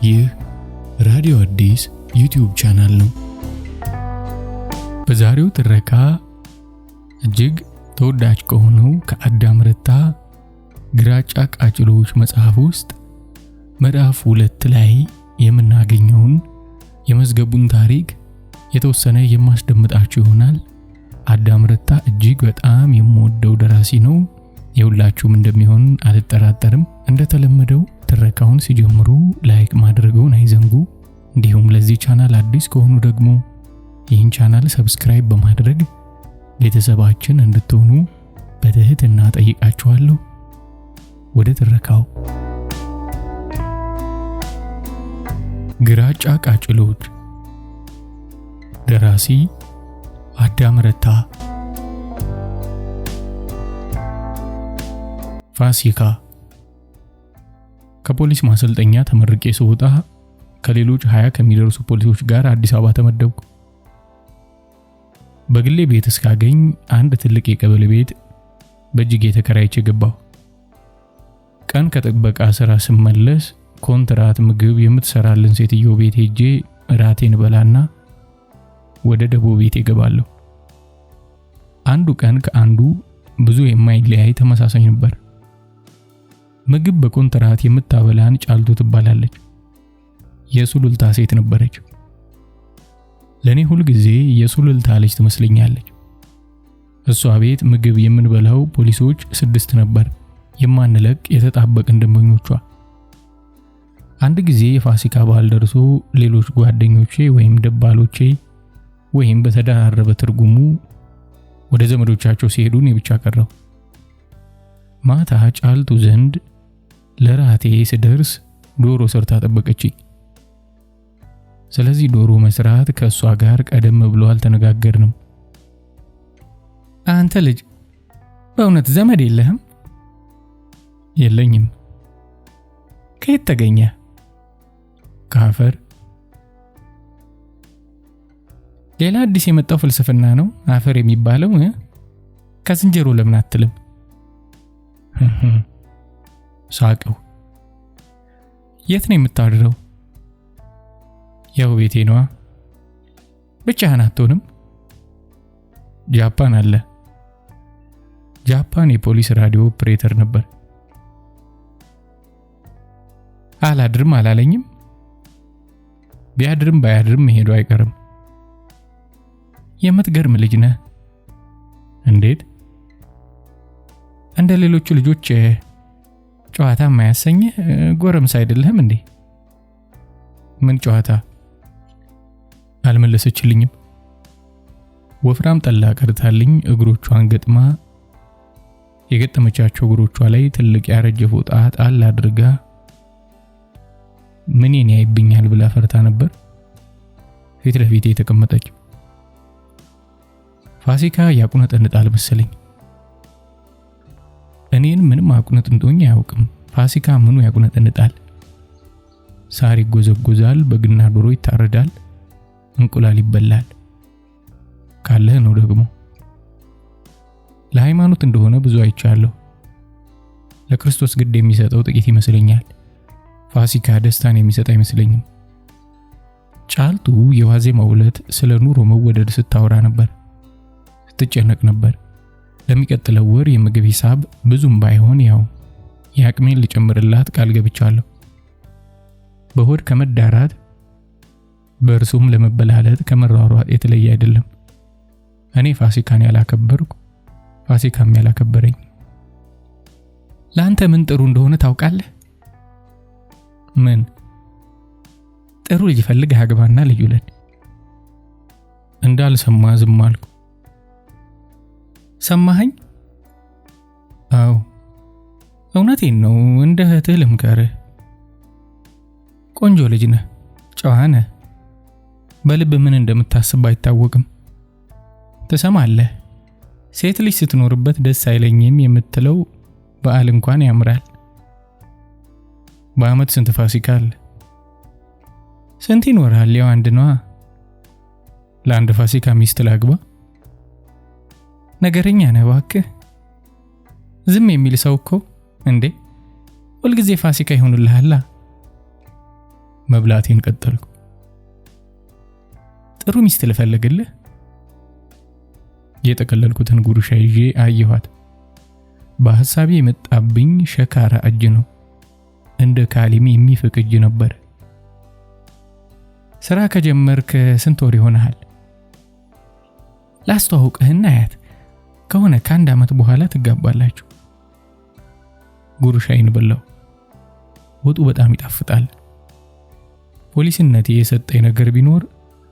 ይህ ራዲዮ አዲስ ዩቲዩብ ቻናል ነው። በዛሬው ትረካ እጅግ ተወዳጅ ከሆነው ከአዳም ረታ ግራጫ ቃጭሎች መጽሐፍ ውስጥ ምዕራፍ 2 ላይ የምናገኘውን የመዝገቡን ታሪክ የተወሰነ የማስደምጣችሁ ይሆናል። አዳም ረታ እጅግ በጣም የምወደው ደራሲ ነው። የሁላችሁም እንደሚሆን አልጠራጠርም። እንደተለመደው ትረካውን ሲጀምሩ ላይክ ማድረግውን አይዘንጉ። እንዲሁም ለዚህ ቻናል አዲስ ከሆኑ ደግሞ ይህን ቻናል ሰብስክራይብ በማድረግ ቤተሰባችን እንድትሆኑ በትህትና ጠይቃችኋለሁ። ወደ ትረካው። ግራጫ ቃጭሎች። ደራሲ አዳም ረታ። ፋሲካ። ከፖሊስ ማሰልጠኛ ተመርቄ ስወጣ ከሌሎች 20 ከሚደርሱ ፖሊሶች ጋር አዲስ አበባ ተመደብኩ። በግሌ ቤት እስካገኝ አንድ ትልቅ የቀበሌ ቤት በእጅጌ ተከራይቼ ገባሁ። ቀን ከጥበቃ ስራ ስመለስ ኮንትራት ምግብ የምትሰራልን ሴትዮ ቤት ሄጄ ራቴን በላና ወደ ደቦ ቤት እገባለሁ። አንዱ ቀን ከአንዱ ብዙ የማይለያይ ተመሳሳይ ነበር። ምግብ በኮንትራት የምታበላን ጫልቱ ትባላለች። የሱሉልታ ሴት ነበረች። ለኔ ሁሉ ጊዜ የሱሉልታ ልጅ ትመስለኛለች። እሷ ቤት ምግብ የምንበላው ፖሊሶች 6 ነበር፣ የማንለቅ የተጣበቅን ደንበኞቿ። አንድ ጊዜ የፋሲካ በዓል ደርሶ ሌሎች ጓደኞቼ ወይም ደባሎቼ ወይም በተደራረበ ትርጉሙ ወደ ዘመዶቻቸው ሲሄዱ እኔ ብቻ ቀረሁ። ማታ ጫልቱ ዘንድ ለራቴ ስደርስ ዶሮ ሰርታ ጠበቀችኝ። ስለዚህ ዶሮ መስራት ከሷ ጋር ቀደም ብሎ አልተነጋገርንም። አንተ ልጅ በእውነት ዘመድ የለህም? የለኝም። ከየት ተገኘ? ካፈር። ሌላ አዲስ የመጣው ፍልስፍና ነው አፈር የሚባለው። ከዝንጀሮ ለምን አትልም? ሳቀው። የት ነው የምታድረው? ያው ቤቴ ነዋ። ብቻህን አትሆንም? ጃፓን አለ። ጃፓን የፖሊስ ራዲዮ ኦፕሬተር ነበር። አላድርም አላለኝም? ቢያድርም ባያድርም መሄዱ አይቀርም። የምትገርም ልጅ ነህ። እንዴት? እንደ ሌሎቹ ልጆች ጨዋታ ማያሰኝህ ጎረምሳ አይደለህም እንዴ? ምን ጨዋታ? አልመለሰችልኝም። ወፍራም ጠላ ቀርታልኝ እግሮቿን ገጥማ የገጠመቻቸው እግሮቿ ላይ ትልቅ ያረጀ ፎጣ ጣል አድርጋ ምንን ያይብኛል ብላ ፈርታ ነበር ፊት ለፊቴ የተቀመጠች። ፋሲካ ያቁነጠንጣል መሰለኝ። እኔን ምንም አቁነጥንጦኝ አያውቅም። ፋሲካ ምኑ ያቁነጠንጣል? ሳር ይጎዘጎዛል፣ በግና ዶሮ ይታረዳል፣ እንቁላል ይበላል። ካለ ነው ደግሞ። ለሃይማኖት እንደሆነ ብዙ አይቻለሁ። ለክርስቶስ ግድ የሚሰጠው ጥቂት ይመስለኛል። ፋሲካ ደስታን የሚሰጥ አይመስለኝም። ጫልቱ የዋዜማው ዕለት ስለ ኑሮ መወደድ ስታወራ ነበር፣ ስትጨነቅ ነበር። ለሚቀጥለው ወር የምግብ ሂሳብ ብዙም ባይሆን ያው የአቅሜን ልጨምርላት ቃል ገብቻለሁ። በሆድ ከመዳራት በእርሱም ለመበላለጥ ከመሯሯጥ የተለየ አይደለም። እኔ ፋሲካን ያላከበርኩ፣ ፋሲካም ያላከበረኝ። ለአንተ ምን ጥሩ እንደሆነ ታውቃለህ? ምን? ጥሩ ልጅ ፈልገህ አግባና ልጅ ውለድ። እንዳልሰማ ዝም አልኩ። ሰማኸኝ? አዎ እውነቴን ነው። እንደ እህትህ ልምከርህ። ቆንጆ ልጅ ነህ፣ ጨዋ ነህ። በልብ ምን እንደምታስብ አይታወቅም። ትሰማለህ? ሴት ልጅ ስትኖርበት ደስ አይለኝም የምትለው በዓል እንኳን ያምራል። በአመት ስንት ፋሲካ አለ? ስንት ይኖራል? ያው አንድ ነዋ። ለአንድ ፋሲካ ሚስት ላግባ? ነገረኛ ነህ እባክህ። ዝም የሚል ሰው እኮ እንዴ ሁልጊዜ ፋሲካ ይሆንልሃል። መብላቴን ቀጠልኩ። ጥሩ ሚስት ልፈልግልህ። የጠቀለልኩትን ጉርሻ ይዤ አየኋት። በሐሳቤ የመጣብኝ ሸካራ እጅ ነው። እንደ ካሊም የሚፍቅ እጅ ነበር። ስራ ከጀመርክ ስንት ወር ይሆናል? ላስተዋውቅህና አያት ከሆነ ከአንድ ዓመት በኋላ ትጋባላችሁ። ጉርሻዬን በላው። ወጡ በጣም ይጣፍጣል። ፖሊስነቴ የሰጠኝ ነገር ቢኖር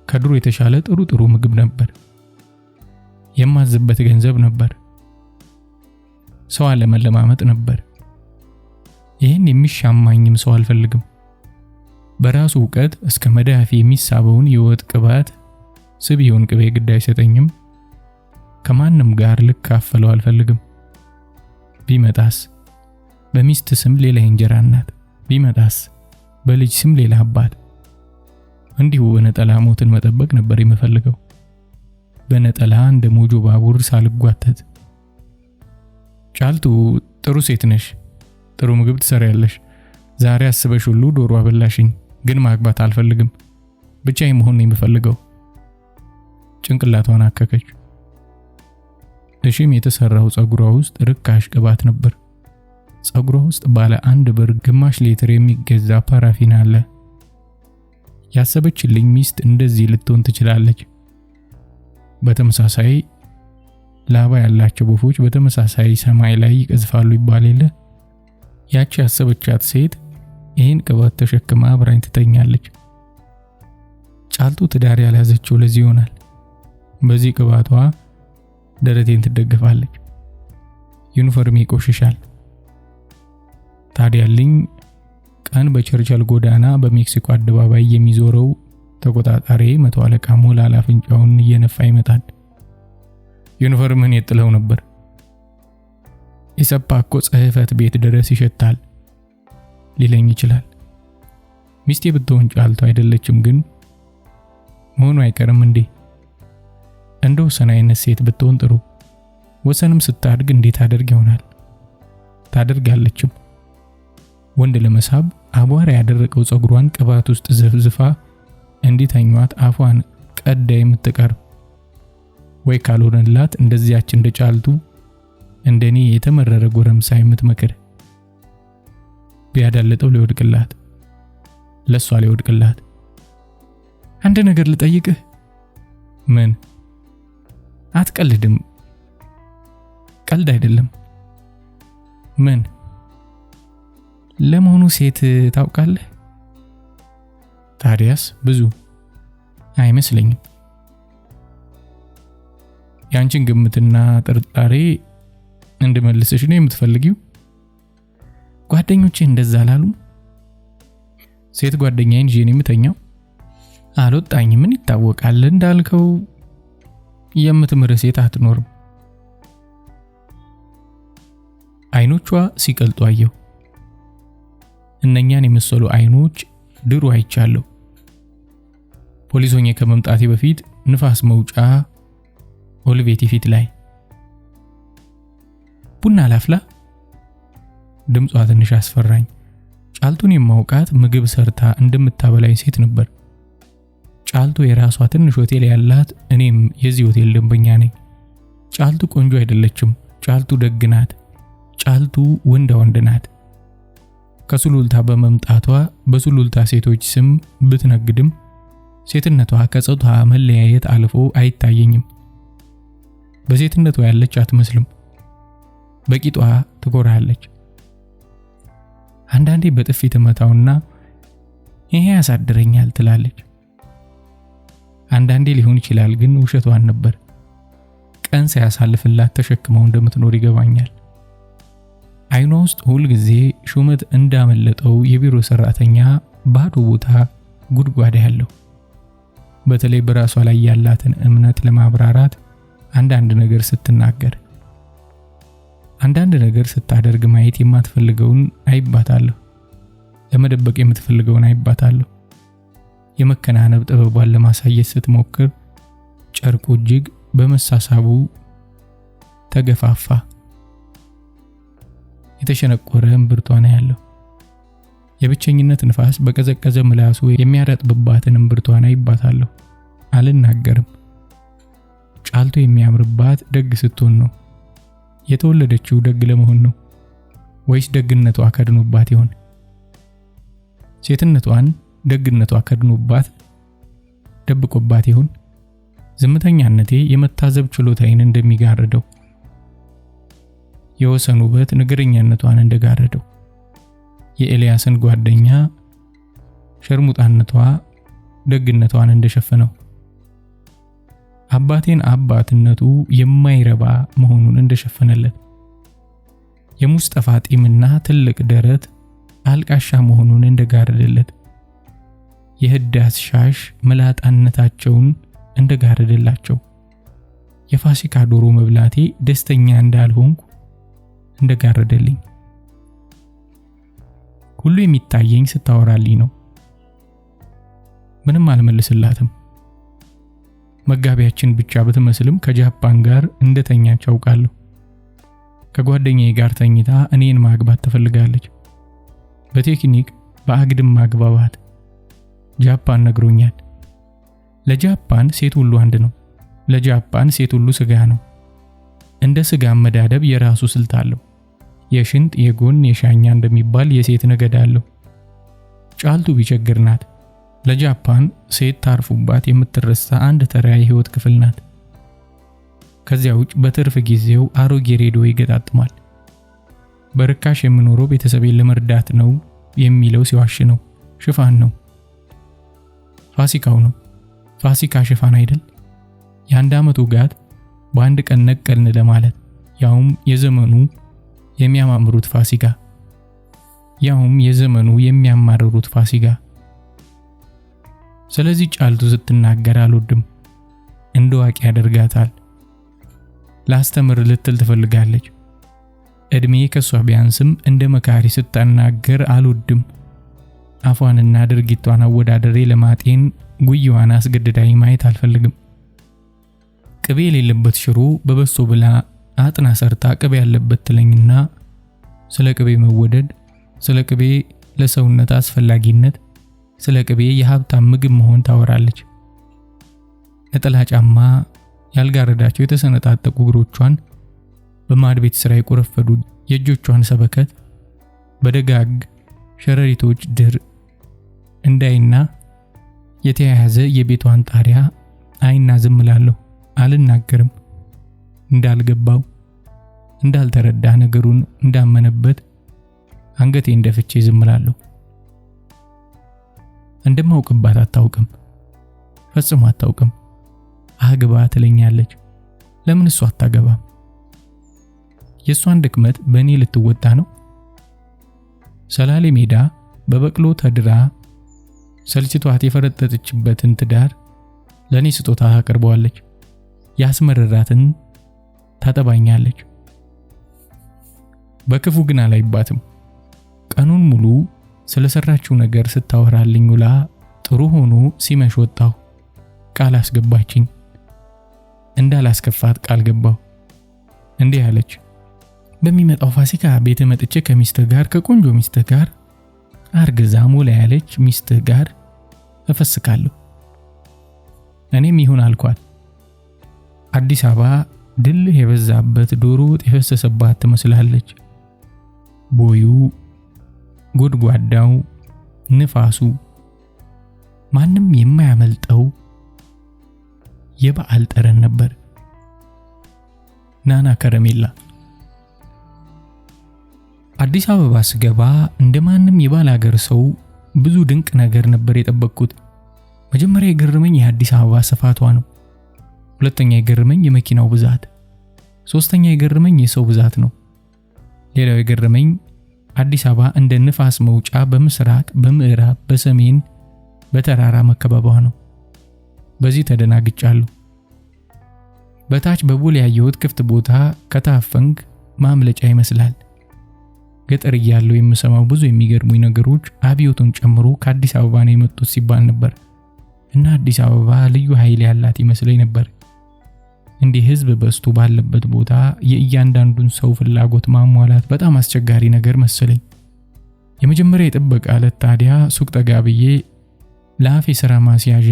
ከድሮ የተሻለ ጥሩ ምግብ ነበር። የማዝበት ገንዘብ ነበር። ሰው አለመለማመጥ ነበር። ይህን የሚሻማኝም ሰው አልፈልግም። በራሱ ዕውቀት እስከ መዳፊ የሚሳበውን የወጥ ቅባት ስብ ይሁን ቅቤ ግድ አይሰጠኝም። ከማንም ጋር ልካፈለው አልፈልግም። ቢመጣስ በሚስት ስም ሌላ እንጀራ እናት፣ ቢመጣስ በልጅ ስም ሌላ አባት። እንዲሁ በነጠላ ሞትን መጠበቅ ነበር የምፈልገው። በነጠላ እንደ ሞጆ ባቡር ሳልጓተት። ጫልቱ ጥሩ ሴት ነሽ፣ ጥሩ ምግብ ትሰሪያለሽ። ዛሬ አስበሽ ሁሉ ዶሮ አበላሽኝ፣ ግን ማግባት አልፈልግም። ብቻዬን መሆን ነው የምፈልገው። ጭንቅላቷን አከከች። እሺም የተሰራው ጸጉሯ ውስጥ ርካሽ ቅባት ነበር። ጸጉሯ ውስጥ ባለ 1 ብር ግማሽ ሊትር የሚገዛ ፓራፊን አለ። ያሰበችልኝ ሚስት እንደዚህ ልትሆን ትችላለች። በተመሳሳይ ላባ ያላቸው ወፎች በተመሳሳይ ሰማይ ላይ ይቀዝፋሉ ይባል የለ? ያቺ ያሰበቻት ሴት ይህን ቅባት ተሸክማ አብራኝ ትተኛለች። ጫልቱ ትዳር ያልያዘችው ለዚህ ይሆናል። በዚህ ቅባቷ ደረቴን ትደገፋለች። ዩኒፎርሜ ይቆሽሻል። ታዲያልኝ ቀን በቸርችል ጎዳና በሜክሲኮ አደባባይ የሚዞረው ተቆጣጣሪ መቶ አለቃ ሞላላ አፍንጫውን እየነፋ ይመጣል። ዩኒፎርምህን የጥለው ነበር። ኢሰፓ እኮ ጽሕፈት ቤት ድረስ ይሸታል ሊለኝ ይችላል። ሚስቴ ብትሆን ጫልቱ አይደለችም፣ ግን መሆኑ አይቀርም እንዴ? እንደ ወሰን አይነት ሴት ብትሆን ጥሩ። ወሰንም ስታድግ እንዴት አደርግ ይሆናል? ታደርጋለችም። ወንድ ለመሳብ አቧራ ያደረቀው ጸጉሯን ቅባት ውስጥ ዘፍዝፋ እንዲተኛት አፏን ቀዳ የምትቀርብ ወይ ካልሆነላት እንደዚያች እንደ ጫልቱ እንደኔ የተመረረ ጎረምሳ የምትመክር። ቢያዳለጠው ሊወድቅላት፣ ለሷ ሊወድቅላት። አንድ ነገር ልጠይቅህ። ምን? አትቀልድም? ቀልድ አይደለም። ምን? ለመሆኑ ሴት ታውቃለህ? ታዲያስ? ብዙ አይመስለኝም። ያንቺን ግምትና ጥርጣሬ እንድመልስሽ ነው የምትፈልጊው? ጓደኞቼ እንደዛ አላሉ? ሴት ጓደኛዬን ይዤ ነው የምተኛው። አልወጣኝም። ምን ይታወቃል? እንዳልከው የምትምር ሴት አትኖርም። አይኖቿ ሲቀልጡ አየሁ። እነኛን የመሰሉ አይኖች ድሮ አይቻለሁ። ፖሊስ ሆኜ ከመምጣቴ በፊት ንፋስ መውጫ ኦልቬቲ ፊት ላይ። ቡና ላፍላ? ድምጿ ትንሽ አስፈራኝ። ጫልቱን የማውቃት ምግብ ሰርታ እንደምታበላኝ ሴት ነበር። ጫልቱ የራሷ ትንሽ ሆቴል ያላት፣ እኔም የዚህ ሆቴል ደንበኛ ነኝ። ጫልቱ ቆንጆ አይደለችም። ጫልቱ ደግ ናት። ጫልቱ ወንድ ናት። ከሱሉልታ በመምጣቷ በሱሉልታ ሴቶች ስም ብትነግድም ሴትነቷ ከጾታ መለያየት አልፎ አይታየኝም። በሴትነቷ ያለች አትመስልም። በቂጧ ትኮራለች። አንዳንዴ በጥፊ ተመታውና ይሄ ያሳድረኛል ትላለች። አንዳንዴ ሊሆን ይችላል፣ ግን ውሸቷን ነበር። ቀን ሳያሳልፍላት ተሸክመው እንደምትኖር ይገባኛል። አይኗ ውስጥ ሁል ጊዜ ሹመት እንዳመለጠው የቢሮ ሰራተኛ ባዶ ቦታ ጉድጓድ ያለው። በተለይ በራሷ ላይ ያላትን እምነት ለማብራራት አንዳንድ ነገር ስትናገር፣ አንዳንድ ነገር ስታደርግ ማየት የማትፈልገውን አይባታለሁ። ለመደበቅ የምትፈልገውን አይባታለሁ። የመከናነብ ጥበቧን ለማሳየት ስትሞክር ጨርቁ እጅግ በመሳሳቡ ተገፋፋ። የተሸነቆረ እምብርቷ ነው ያለው። የብቸኝነት ንፋስ በቀዘቀዘ ምላሱ የሚያረጥብባትን እምብርቷን አይባታለሁ። አልናገርም። ጫልቱ የሚያምርባት ደግ ስትሆን ነው። የተወለደችው ደግ ለመሆን ነው ወይስ ደግነቷ ከድኖባት ይሆን? ሴትነቷን ደግነቷ ከድኖባት ደብቆባት ይሆን? ዝምተኛነቴ የመታዘብ ችሎታዬን እንደሚጋርደው፣ የወሰን ውበት ነገረኛነቷን እንደጋረደው፣ የኤልያስን ጓደኛ ሸርሙጣነቷ ደግነቷን እንደሸፈነው፣ አባቴን አባትነቱ የማይረባ መሆኑን እንደሸፈነለት፣ የሙስጠፋ ጢምና ትልቅ ደረት አልቃሻ መሆኑን እንደጋረደለት፣ የህዳስ ሻሽ መላጣነታቸውን እንደጋረደላቸው፣ የፋሲካ ዶሮ መብላቴ ደስተኛ እንዳልሆንኩ እንደጋረደልኝ፣ ሁሉ የሚታየኝ ስታወራልኝ ነው። ምንም አልመልስላትም። መጋቢያችን ብቻ ብትመስልም ከጃፓን ጋር እንደተኛች አውቃለሁ። ከጓደኛዬ ጋር ተኝታ እኔን ማግባት ትፈልጋለች። በቴክኒክ በአግድም ማግባባት ጃፓን ነግሮኛል። ለጃፓን ሴት ሁሉ አንድ ነው። ለጃፓን ሴት ሁሉ ስጋ ነው። እንደ ስጋ መዳደብ የራሱ ስልት አለው። የሽንጥ የጎን የሻኛ እንደሚባል የሴት ነገድ አለው። ጫልቱ ቢቸግር ናት። ለጃፓን ሴት ታርፉባት የምትረሳ አንድ ተራ የህይወት ክፍል ናት። ከዚያ ውጭ በትርፍ ጊዜው አሮጌ ሬዲዮ ይገጣጥማል። በርካሽ የምኖረው ቤተሰቤን ለመርዳት ነው የሚለው ሲዋሽ ነው። ሽፋን ነው። ፋሲካው ነው። ፋሲካ ሽፋን አይደል? የአንድ ዓመቱ ጋት በአንድ ቀን ነቀልን ለማለት፣ ያውም የዘመኑ የሚያማምሩት ፋሲካ፣ ያውም የዘመኑ የሚያማርሩት ፋሲካ። ስለዚህ ጫልቱ ስትናገር አልወድም። እንደዋቂ ያደርጋታል። ላስተምር ልትል ትፈልጋለች። እድሜ ከሷ ቢያንስም እንደ መካሪ ስትናገር አልወድም። አፏንና ድርጊቷን አወዳደሬ ለማጤን ጉያዋን አስገድዳኝ ማየት አልፈልግም። ቅቤ የሌለበት ሽሮ በበሶ ብላ አጥና ሰርታ ቅቤ ያለበት ትለኝና ስለ ቅቤ መወደድ፣ ስለ ቅቤ ለሰውነት አስፈላጊነት፣ ስለ ቅቤ የሀብታም ምግብ መሆን ታወራለች። ነጠላ ጫማ ያልጋረዳቸው የተሰነጣጠቁ እግሮቿን በማድ ቤት ስራ የቆረፈዱ የእጆቿን ሰበከት በደጋግ ሸረሪቶች ድር እንዳይና የተያያዘ የቤቷን ጣሪያ አይና ዝም እላለሁ። አልናገርም። እንዳልገባው እንዳልተረዳ ነገሩን እንዳመነበት አንገቴን ደፍቼ ዝም እላለሁ። እንደማውቅባት አታውቅም። ፈጽሞ አታውቅም። አግባ ትለኛለች። ለምን እሷ አታገባም? የሷን ድክመት በእኔ ልትወጣ ነው? ሰላሌ ሜዳ በበቅሎ ተድራ ሰልችቷት የፈረጠጠችበትን ትዳር ለኔ ስጦታ አቀርበዋለች። ያስመረራትን ታጠባኛለች። በክፉ ግን አላይባትም። ቀኑን ሙሉ ስለሰራችው ነገር ስታወራልኝ ውላ ጥሩ ሆኖ ሲመሽ ወጣሁ። ቃል አስገባችኝ። እንዳላስከፋት ቃል ገባሁ። እንዲህ አለች፣ በሚመጣው ፋሲካ ቤት መጥቼ ከሚስትህ ጋር ከቆንጆ ሚስትህ ጋር አርግዛ ሞላ ያለች ሚስትህ ጋር እፈስካለሁ። እኔም ይሁን አልኳት። አዲስ አበባ ድልህ የበዛበት ዶሮ ወጥ የፈሰሰባት ትመስላለች። ቦዩ፣ ጎድጓዳው፣ ንፋሱ፣ ማንም የማያመልጠው የበዓል ጠረን ነበር። ናና ከረሜላ። አዲስ አበባ ስገባ እንደማንም የባል ሀገር ሰው ብዙ ድንቅ ነገር ነበር የጠበቅኩት። መጀመሪያ የገረመኝ የአዲስ አበባ ስፋቷ ነው። ሁለተኛ የገረመኝ የመኪናው ብዛት፣ ሶስተኛ የገረመኝ የሰው ብዛት ነው። ሌላው የገረመኝ አዲስ አበባ እንደ ንፋስ መውጫ በምስራቅ፣ በምዕራብ፣ በሰሜን በተራራ መከበቧ ነው። በዚህ ተደናግጫለሁ። በታች በቦሌ ያየሁት ክፍት ቦታ ከታፈንግ ማምለጫ ይመስላል። ገጠር እያለሁ የምሰማው ብዙ የሚገርሙኝ ነገሮች አብዮቱን ጨምሮ ከአዲስ አበባ ነው የመጡት ሲባል ነበር እና አዲስ አበባ ልዩ ኃይል ያላት ይመስለኝ ነበር። እንዲህ ህዝብ በዝቶ ባለበት ቦታ የእያንዳንዱን ሰው ፍላጎት ማሟላት በጣም አስቸጋሪ ነገር መሰለኝ። የመጀመሪያ የጥበቃ ዕለት ታዲያ ሱቅ ጠጋ ብዬ ለአፌ ስራ ማስያዣ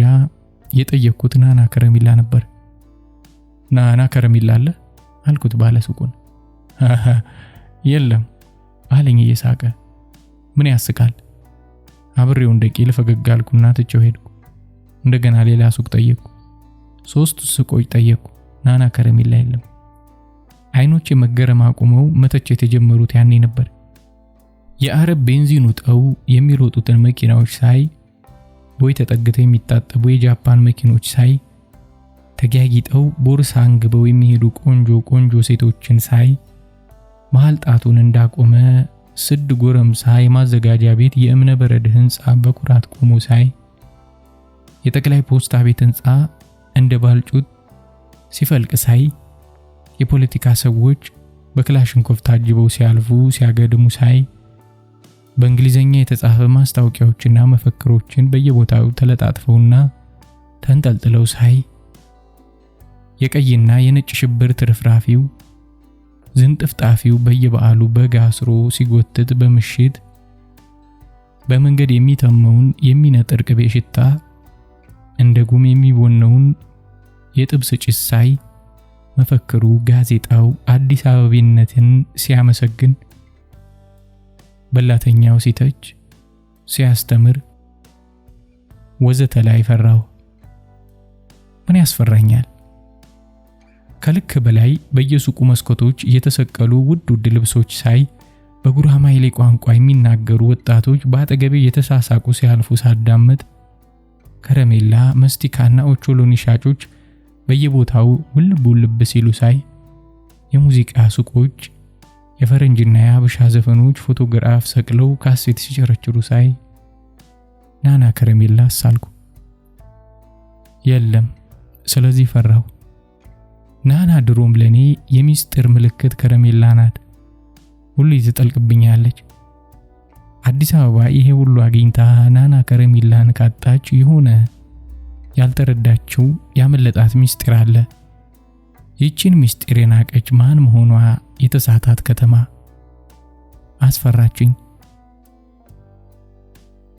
የጠየቅኩት ናና ከረሜላ ነበር። ናና ከረሜላ አለ አልኩት ባለ ሱቁን። የለም አለኝ እየሳቀ። ምን ያስቃል? አብሬው እንደቂል ፈገግ አልኩና ትቼው ሄድኩ። እንደገና ሌላ ሱቅ ጠየቅኩ። 3 ሱቆች ጠየቅኩ። ናና ከረሜላ የለም። አይኖቼ መገረም አቁመው መተቸት የጀመሩት ያኔ ነበር። የአረብ ቤንዚን ውጠው የሚሮጡትን መኪናዎች ሳይ፣ ቦይ ተጠግተው የሚታጠቡ የጃፓን መኪኖች ሳይ፣ ተጋጊጠው ቦርሳ አንግበው የሚሄዱ ቆንጆ ሴቶችን ሳይ፣ መሃል ጣቱን እንዳቆመ ስድ ጎረምሳ የማዘጋጃ ቤት የእምነ በረድ ህንጻ በኩራት ቆሞ ሳይ፣ የጠቅላይ ፖስታ ቤት ህንጻ እንደ ባልጩት ሲፈልቅ ሳይ፣ የፖለቲካ ሰዎች በክላሽንኮቭ ታጅበው ሲያልፉ ሲያገድሙ ሳይ፣ በእንግሊዘኛ የተጻፈ ማስታወቂያዎችና መፈክሮችን በየቦታው ተለጣጥፈውና ተንጠልጥለው ሳይ፣ የቀይና የነጭ ሽብር ትርፍራፊው ዝንጥፍጣፊው በየበዓሉ በግ አስሮ ሲጎትት በምሽት በመንገድ የሚተመውን የሚነጥር ቅቤ ሽታ እንደ ጉም የሚቦነውን የጥብስ ጭስ ሳይ፣ መፈክሩ ጋዜጣው አዲስ አበባነትን ሲያመሰግን፣ በላተኛው ሲተች ሲያስተምር ወዘተ ላይ ፈራሁ። ምን ያስፈራኛል? ከልክ በላይ በየሱቁ መስኮቶች የተሰቀሉ ውድ ልብሶች ሳይ፣ በጉራማይሌ ቋንቋ የሚናገሩ ወጣቶች በአጠገቤ የተሳሳቁ ሲያልፉ ሳዳምጥ፣ ከረሜላ መስቲካና ኦቾሎኒ ሻጮች በየቦታው ውልብ ሲሉ ሳይ፣ የሙዚቃ ሱቆች የፈረንጅና የሀበሻ ዘፈኖች ፎቶግራፍ ሰቅለው ካሴት ሲቸረችሩ ሳይ፣ ናና ከረሜላ አሳልኩ። የለም። ስለዚህ ፈራሁ። ናና ድሮም ለኔ የሚስጥር ምልክት ከረሜላ ናት። ሁሉ ትጠልቅብኛለች። አዲስ አበባ ይሄ ሁሉ አግኝታ ናና ከረሜላን ካጣች የሆነ ያልተረዳችው ያመለጣት ሚስጥር አለ። ይህችን ሚስጥር የናቀች ማን መሆኗ የተሳታት ከተማ አስፈራችኝ።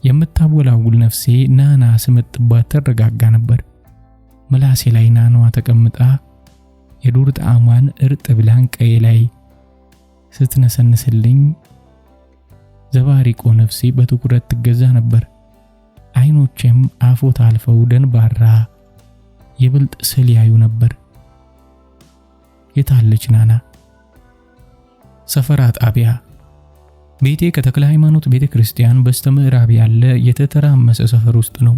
የምታወላውል ነፍሴ ናና ስመጥባት ተረጋጋ ነበር። ምላሴ ላይ ናናዋ ተቀምጣ የዱር ጣዕሟን እርጥብ ላንቃዬ ላይ ስትነሰንስልኝ ዘባሪቆ ነፍሴ በትኩረት ትገዛ ነበር። አይኖቼም አፎት አልፈው ደንባራ የብልጥ ስል ያዩ ነበር። የታለች ናና? ሰፈራ ጣቢያ። ቤቴ ከተክለ ሃይማኖት ቤተክርስቲያን በስተምዕራብ ያለ የተተራመሰ ሰፈር ውስጥ ነው።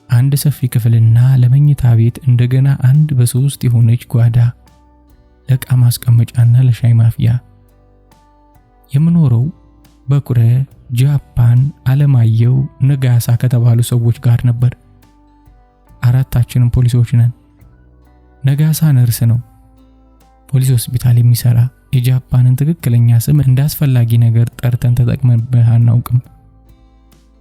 አንድ ሰፊ ክፍልና ለመኝታ ቤት እንደገና አንድ በ3 የሆነች ጓዳ፣ ለዕቃ ማስቀመጫና ለሻይ ማፍያ። የምኖረው በኩረ ጃፓን አለማየሁ ነጋሳ ከተባሉ ሰዎች ጋር ነበር። 4ታችንም ፖሊሶች ነን። ነጋሳ ነርስ ነው፣ ፖሊስ ሆስፒታል የሚሰራ። የጃፓንን ትክክለኛ ስም እንዳስፈላጊ ነገር ጠርተን ተጠቅመንበት አናውቅም።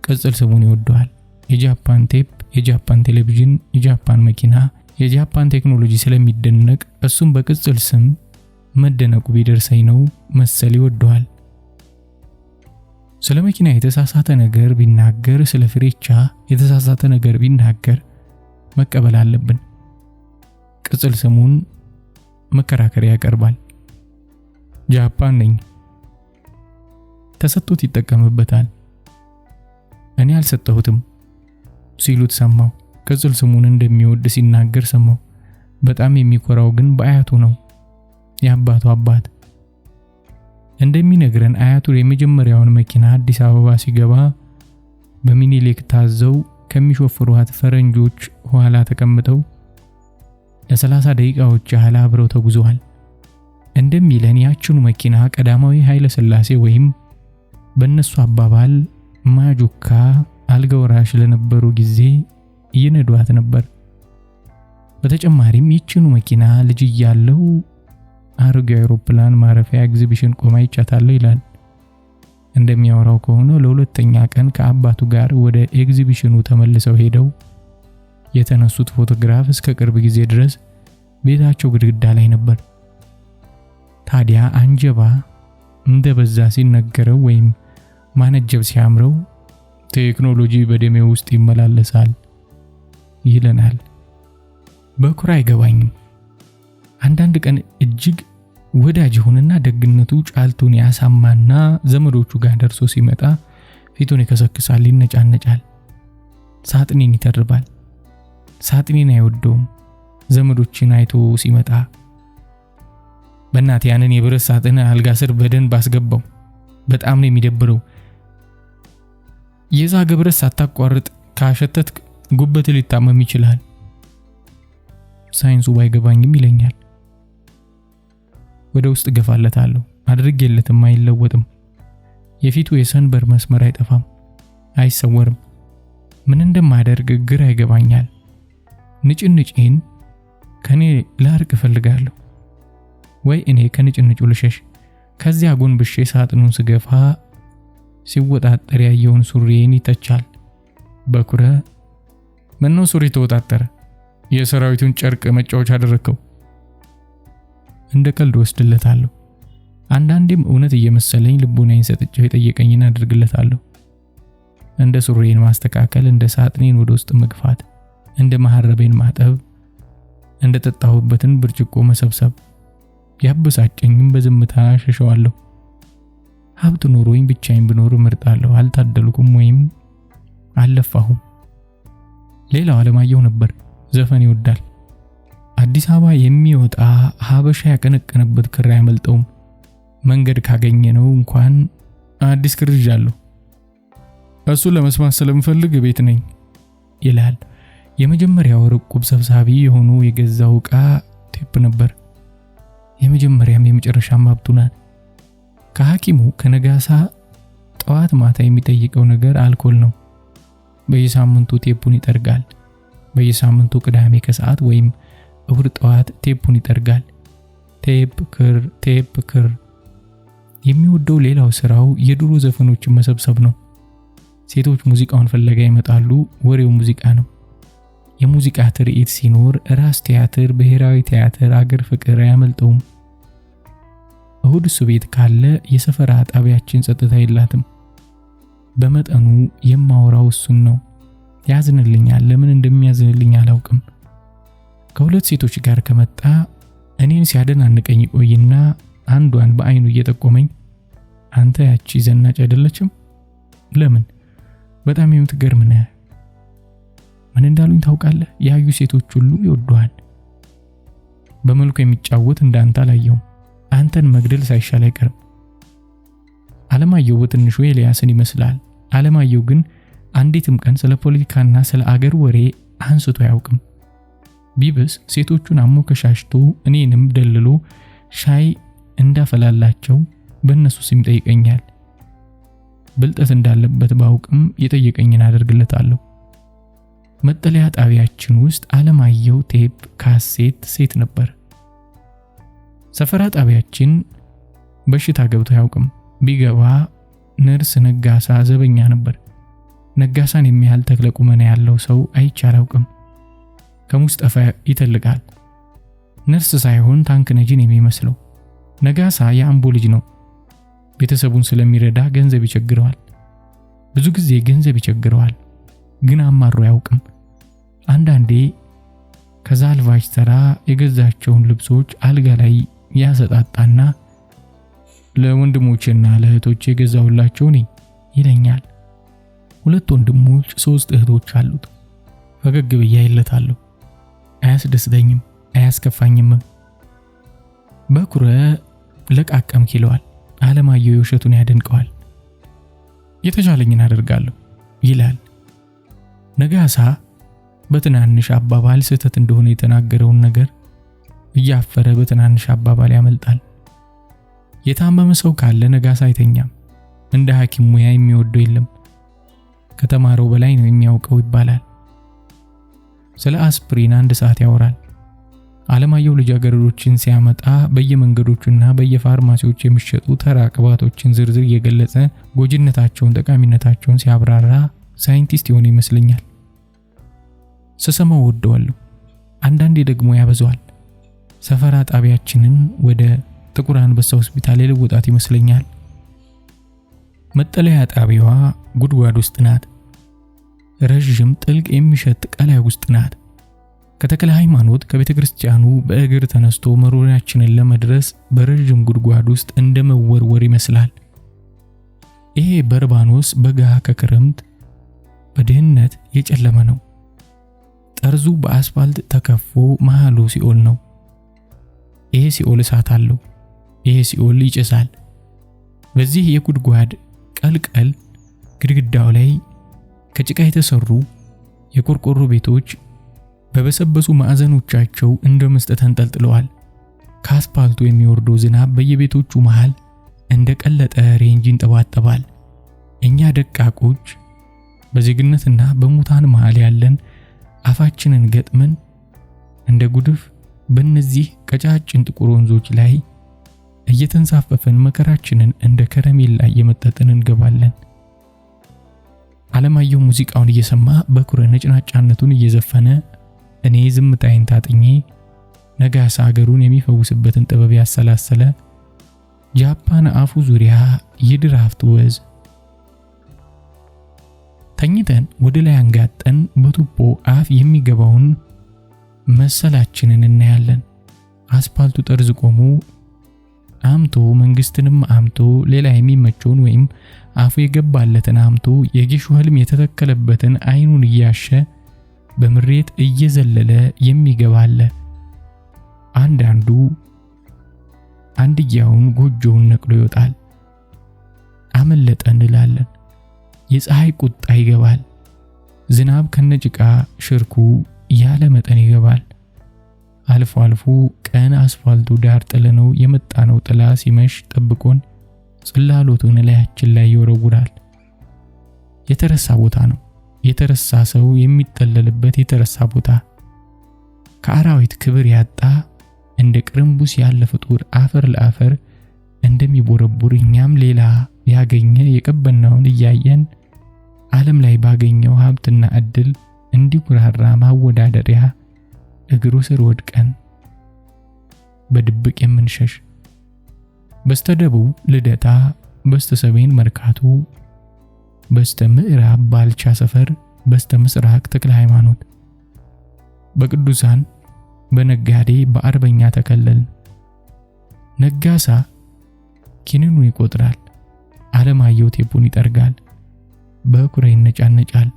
ቅጽል ስሙን ይወደዋል። የጃፓን ቴፕ፣ የጃፓን ቴሌቪዥን፣ የጃፓን መኪና፣ የጃፓን ቴክኖሎጂ ስለሚደነቅ እሱም በቅጽል ስም መደነቁ ቢደርሰኝ ነው መሰል ይወደዋል። ስለ መኪና የተሳሳተ ነገር ቢናገር፣ ስለ ፍሬቻ የተሳሳተ ነገር ቢናገር መቀበል አለብን። ቅጽል ስሙን መከራከሪያ ያቀርባል። ጃፓን ነኝ። ተሰጥቶት ይጠቀምበታል። እኔ አልሰጠሁትም ሲሉት ሰማው። ቅጽል ስሙን እንደሚወድ ሲናገር ሰማው። በጣም የሚኮራው ግን በአያቱ ነው፣ የአባቱ አባት። እንደሚነግረን አያቱ የመጀመሪያውን መኪና አዲስ አበባ ሲገባ በሚኒሊክ ታዘው ከሚሾፍሩት ፈረንጆች ኋላ ተቀምጠው ለ30 ደቂቃዎች ያህል አብረው ተጉዘዋል። እንደሚለን ያችኑ መኪና ቀዳማዊ ኃይለ ሥላሴ ወይም በእነሱ አባባል ማጁካ አልጋወራሽ ለነበሩ ጊዜ ይነዷት ነበር። በተጨማሪም ይችኑ መኪና ልጅ እያለው አሮጌ አውሮፕላን ማረፊያ ኤግዚቢሽን ቆማ ይቻታል ይላል። እንደሚያወራው ከሆነ ለሁለተኛ ቀን ከአባቱ ጋር ወደ ኤግዚቢሽኑ ተመልሰው ሄደው የተነሱት ፎቶግራፍ እስከ ቅርብ ጊዜ ድረስ ቤታቸው ግድግዳ ላይ ነበር። ታዲያ አንጀባ እንደበዛ ሲነገረው ወይም ማነጀብ ሲያምረው ቴክኖሎጂ በደሜ ውስጥ ይመላለሳል ይለናል። በኩራ አይገባኝም። አንዳንድ ቀን እጅግ ወዳጅ ሆነና ደግነቱ ጫልቱን ያሳማና ዘመዶቹ ጋር ደርሶ ሲመጣ ፊቱን ይከሰክሳል፣ ይነጫነጫል፣ ሳጥኔን ይተርባል። ሳጥኔን አይወደውም። ዘመዶችን አይቶ ሲመጣ በእናት ያንን የብረት ሳጥን አልጋ ስር በደንብ አስገባው፣ በጣም ነው የሚደብረው፣ የዛ ገብረት ሳታቋርጥ ካሸተት ጉበት ሊታመም ይችላል። ሳይንሱ ባይገባኝም ይለኛል። ወደ ውስጥ ገፋለታለሁ። አድርጌለትም አይለወጥም። የፊቱ የሰንበር መስመር አይጠፋም፣ አይሰወርም። ምን እንደማደርግ ግራ ይገባኛል። ንጭንጭን ከኔ ላርቅ እፈልጋለሁ፣ ወይ እኔ ከንጭንጩ ልሸሽ። ከዚያ ጎንብሼ ሳጥኑን ስገፋ ሲወጣጠር ያየውን ሱሪዬን ይተቻል። በኩረ ምነው ሱሪ ተወጣጠረ? የሰራዊቱን ጨርቅ መጫወቻ አደረከው? እንደ ቀልድ ወስድለታለሁ። አንዳንዴም እውነት እየመሰለኝ ልቦናዬን ሰጥቼው የጠየቀኝን አድርግለታለሁ። እንደ ሱሪዬን ማስተካከል፣ እንደ ሳጥኔን ወደ ውስጥ መግፋት፣ እንደ መሐረቤን ማጠብ፣ እንደ ጠጣሁበትን ብርጭቆ መሰብሰብ። ያበሳጨኝም በዝምታ ሸሸዋለሁ። ሀብት ኖሮኝ ብቻዬን ብኖር እመርጣለሁ። አልታደልኩም ወይም አልለፋሁም። ሌላው አለማየሁ ነበር። ዘፈን ይወዳል። አዲስ አበባ የሚወጣ ሀበሻ ያቀነቀነበት ክር አያመልጠውም። መንገድ ካገኘነው እንኳን አዲስ ክር ይዣለሁ፣ እሱ ለመስማት ስለምፈልግ ቤት ነኝ ይላል። የመጀመሪያው ርቁብ ሰብሳቢ የሆኑ የገዛው ዕቃ ቴፕ ነበር። የመጀመሪያም የመጨረሻም ሀብቱ ናት። ከሐኪሙ ከነጋሳ ጠዋት ማታ የሚጠይቀው ነገር አልኮል ነው። በየሳምንቱ ቴፑን ይጠርጋል። በየሳምንቱ ቅዳሜ ከሰዓት ወይም እሁድ ጠዋት ቴፑን ይጠርጋል። ቴፕ ክር። የሚወደው ሌላው ስራው የድሮ ዘፈኖችን መሰብሰብ ነው። ሴቶች ሙዚቃውን ፍለጋ ይመጣሉ። ወሬው ሙዚቃ ነው። የሙዚቃ ትርኢት ሲኖር ራስ ቲያትር፣ ብሔራዊ ቲያትር፣ አገር ፍቅር አያመልጠውም። እሁድ እሱ ቤት ካለ የሰፈራ ጣቢያችን ጸጥታ የላትም። በመጠኑ የማወራው እሱን ነው። ያዝንልኛል። ለምን እንደሚያዝንልኝ አላውቅም። ከሁለት ሴቶች ጋር ከመጣ እኔን ሲያደናንቀኝ ቆይና አንዷን በአይኑ እየጠቆመኝ አንተ ያቺ ዘናጭ አይደለችም? ለምን? በጣም የምትገርም ነህ። ምን እንዳሉኝ ታውቃለህ? ያዩ ሴቶች ሁሉ ይወዱሃል። በመልኩ የሚጫወት እንዳንተ አላየሁም። አንተን መግደል ሳይሻል አይቀርም። አለማየሁ በትንሹ ኤልያስን ይመስላል። አለማየሁ ግን አንዲትም ቀን ስለ ፖለቲካና ስለ አገር ወሬ አንስቶ አያውቅም። ቢብስ ሴቶቹን አሞከሻሽቶ እኔንም ደልሎ ሻይ እንዳፈላላቸው በእነሱ ስም ይጠይቀኛል። ብልጠት እንዳለበት ባውቅም የጠየቀኝን አደርግለታለሁ። መጠለያ ጣቢያችን ውስጥ አለማየሁ ቴፕ፣ ካሴት፣ ሴት ነበር። ሰፈራ ጣቢያችን በሽታ ገብቶ አያውቅም። ቢገባ ነርስ ነጋሳ ዘበኛ ነበር። ነጋሳን የሚያህል ተክለ ቁመና ያለው ሰው አይቼ አላውቅም። ከሙስጠፋ ይተልቃል። ነርስ ሳይሆን ታንክ ነጂን የሚመስለው። ነጋሳ የአምቦ ልጅ ነው። ቤተሰቡን ስለሚረዳ ገንዘብ ይቸግረዋል። ብዙ ጊዜ ገንዘብ ይቸግረዋል፣ ግን አማሮ አያውቅም። አንዳንዴ ከዛልቫጅ ተራ የገዛቸውን ልብሶች አልጋ ላይ ያሰጣጣና ለወንድሞቼና ለእህቶቼ የገዛሁላቸው ነኝ ይለኛል። 2 ወንድሞች 3 እህቶች አሉት። ፈገግ ብዬ አይለታለሁ። አያስደስተኝም፣ አያስከፋኝም። በኩረ ለቃቀም ይለዋል። አለማየሁ የውሸቱን ያደንቀዋል። የተቻለኝን አደርጋለሁ ይላል። ነጋሳ በትናንሽ አባባል ስህተት እንደሆነ የተናገረውን ነገር እያፈረ በትናንሽ አባባል ያመልጣል። የታመመ ሰው ካለ ነጋሳ አይተኛም። እንደ ሐኪም ሙያ የሚወደው የለም። ከተማረው በላይ ነው የሚያውቀው ይባላል። ስለ አስፕሪን 1 ሰዓት ያወራል። አለማየሁ ልጃገረዶችን ሲያመጣ በየመንገዶቹና በየፋርማሲዎች የሚሸጡ ተራ ቅባቶችን ዝርዝር እየገለጸ ጎጅነታቸውን፣ ጠቃሚነታቸውን ሲያብራራ ሳይንቲስት የሆነ ይመስለኛል። ስሰማው ወደዋለሁ። አንዳንዴ ደግሞ ያበዛዋል። ሰፈራ ጣቢያችንን ወደ ጥቁር አንበሳ ሆስፒታል የለወጣት ይመስለኛል። መጠለያ ጣቢያዋ ጉድጓድ ውስጥ ናት። ረዥም ጥልቅ የሚሸት ቀላይ ውስጥ ናት። ከተክለ ሃይማኖት ከቤተ ክርስቲያኑ በእግር ተነስቶ መኖሪያችንን ለመድረስ በረዥም ጉድጓድ ውስጥ እንደመወርወር ይመስላል። ይሄ በርባኖስ በጋ ከክረምት በድህነት የጨለመ ነው። ጠርዙ በአስፋልት ተከፎ መሃሉ ሲኦል ነው። ይሄ ሲኦል እሳት አለው። ይሄ ሲኦል ይጨሳል። በዚህ የጉድጓድ ቀልቀል ግድግዳው ላይ ከጭቃ የተሰሩ የቆርቆሮ ቤቶች በበሰበሱ ማዕዘኖቻቸው እንደ መስጠት ተንጠልጥለዋል። ከአስፋልቱ የሚወርደው ዝናብ በየቤቶቹ መሃል እንደ ቀለጠ ሬንጅ ይንጠባጠባል። እኛ ደቃቆች በዜግነትና በሙታን መሃል ያለን አፋችንን ገጥመን እንደ ጉድፍ በእነዚህ ቀጫጭን ጥቁር ወንዞች ላይ እየተንሳፈፈን መከራችንን እንደ ከረሜላ እየመጠጥን እንገባለን። ዓለማየሁ ሙዚቃውን እየሰማ በኩረ ነጭናጫነቱን እየዘፈነ እኔ ዝምታዬን ታጥኜ ነጋሳ ሀገሩን የሚፈውስበትን ጥበብ ያሰላሰለ ጃፓን አፉ ዙሪያ የድራፍት ወዝ ተኝተን ወደ ላይ አንጋጠን በቱቦ አፍ የሚገባውን መሰላችንን እናያለን። አስፓልቱ ጠርዝ ቆሞ አምቶ መንግስትንም አምቶ ሌላ የሚመቸውን ወይም አፉ የገባለትን አምቶ የጌሹ ህልም የተተከለበትን አይኑን እያሸ በምሬት እየዘለለ የሚገባለ አንዳንዱ አንድያውን ጎጆውን ነቅሎ ይወጣል። አመለጠ እንላለን። የፀሐይ ቁጣ ይገባል። ዝናብ ከነጭቃ ሽርኩ ያለ መጠን ይገባል። አልፎ አልፎ ቀን አስፋልቱ ዳር ጥለነው የመጣነው ጥላ ሲመሽ ጠብቆን ጽላሎቱን ላያችን ላይ ይወረውራል። የተረሳ ቦታ ነው። የተረሳ ሰው የሚጠለልበት የተረሳ ቦታ። ከአራዊት ክብር ያጣ እንደ ቅርምቡስ ያለ ፍጡር አፈር ለአፈር እንደሚቦረቡር እኛም ሌላ ያገኘ የቀበናውን እያየን ዓለም ላይ ባገኘው ሀብትና እድል እንዲጉራራ ማወዳደሪያ እግሩ ስር ወድቀን በድብቅ የምንሸሽ በስተደቡብ ልደታ፣ በስተሰሜን መርካቶ፣ በስተምዕራብ ባልቻ ሰፈር፣ በስተምስራቅ ተክለ ሃይማኖት በቅዱሳን በነጋዴ በአርበኛ ተከለል። ነጋሳ ኪኒኑን ይቆጥራል። ዓለማየሁ ቴፑን ይጠርጋል። በኩሬ ይነጫነጫል።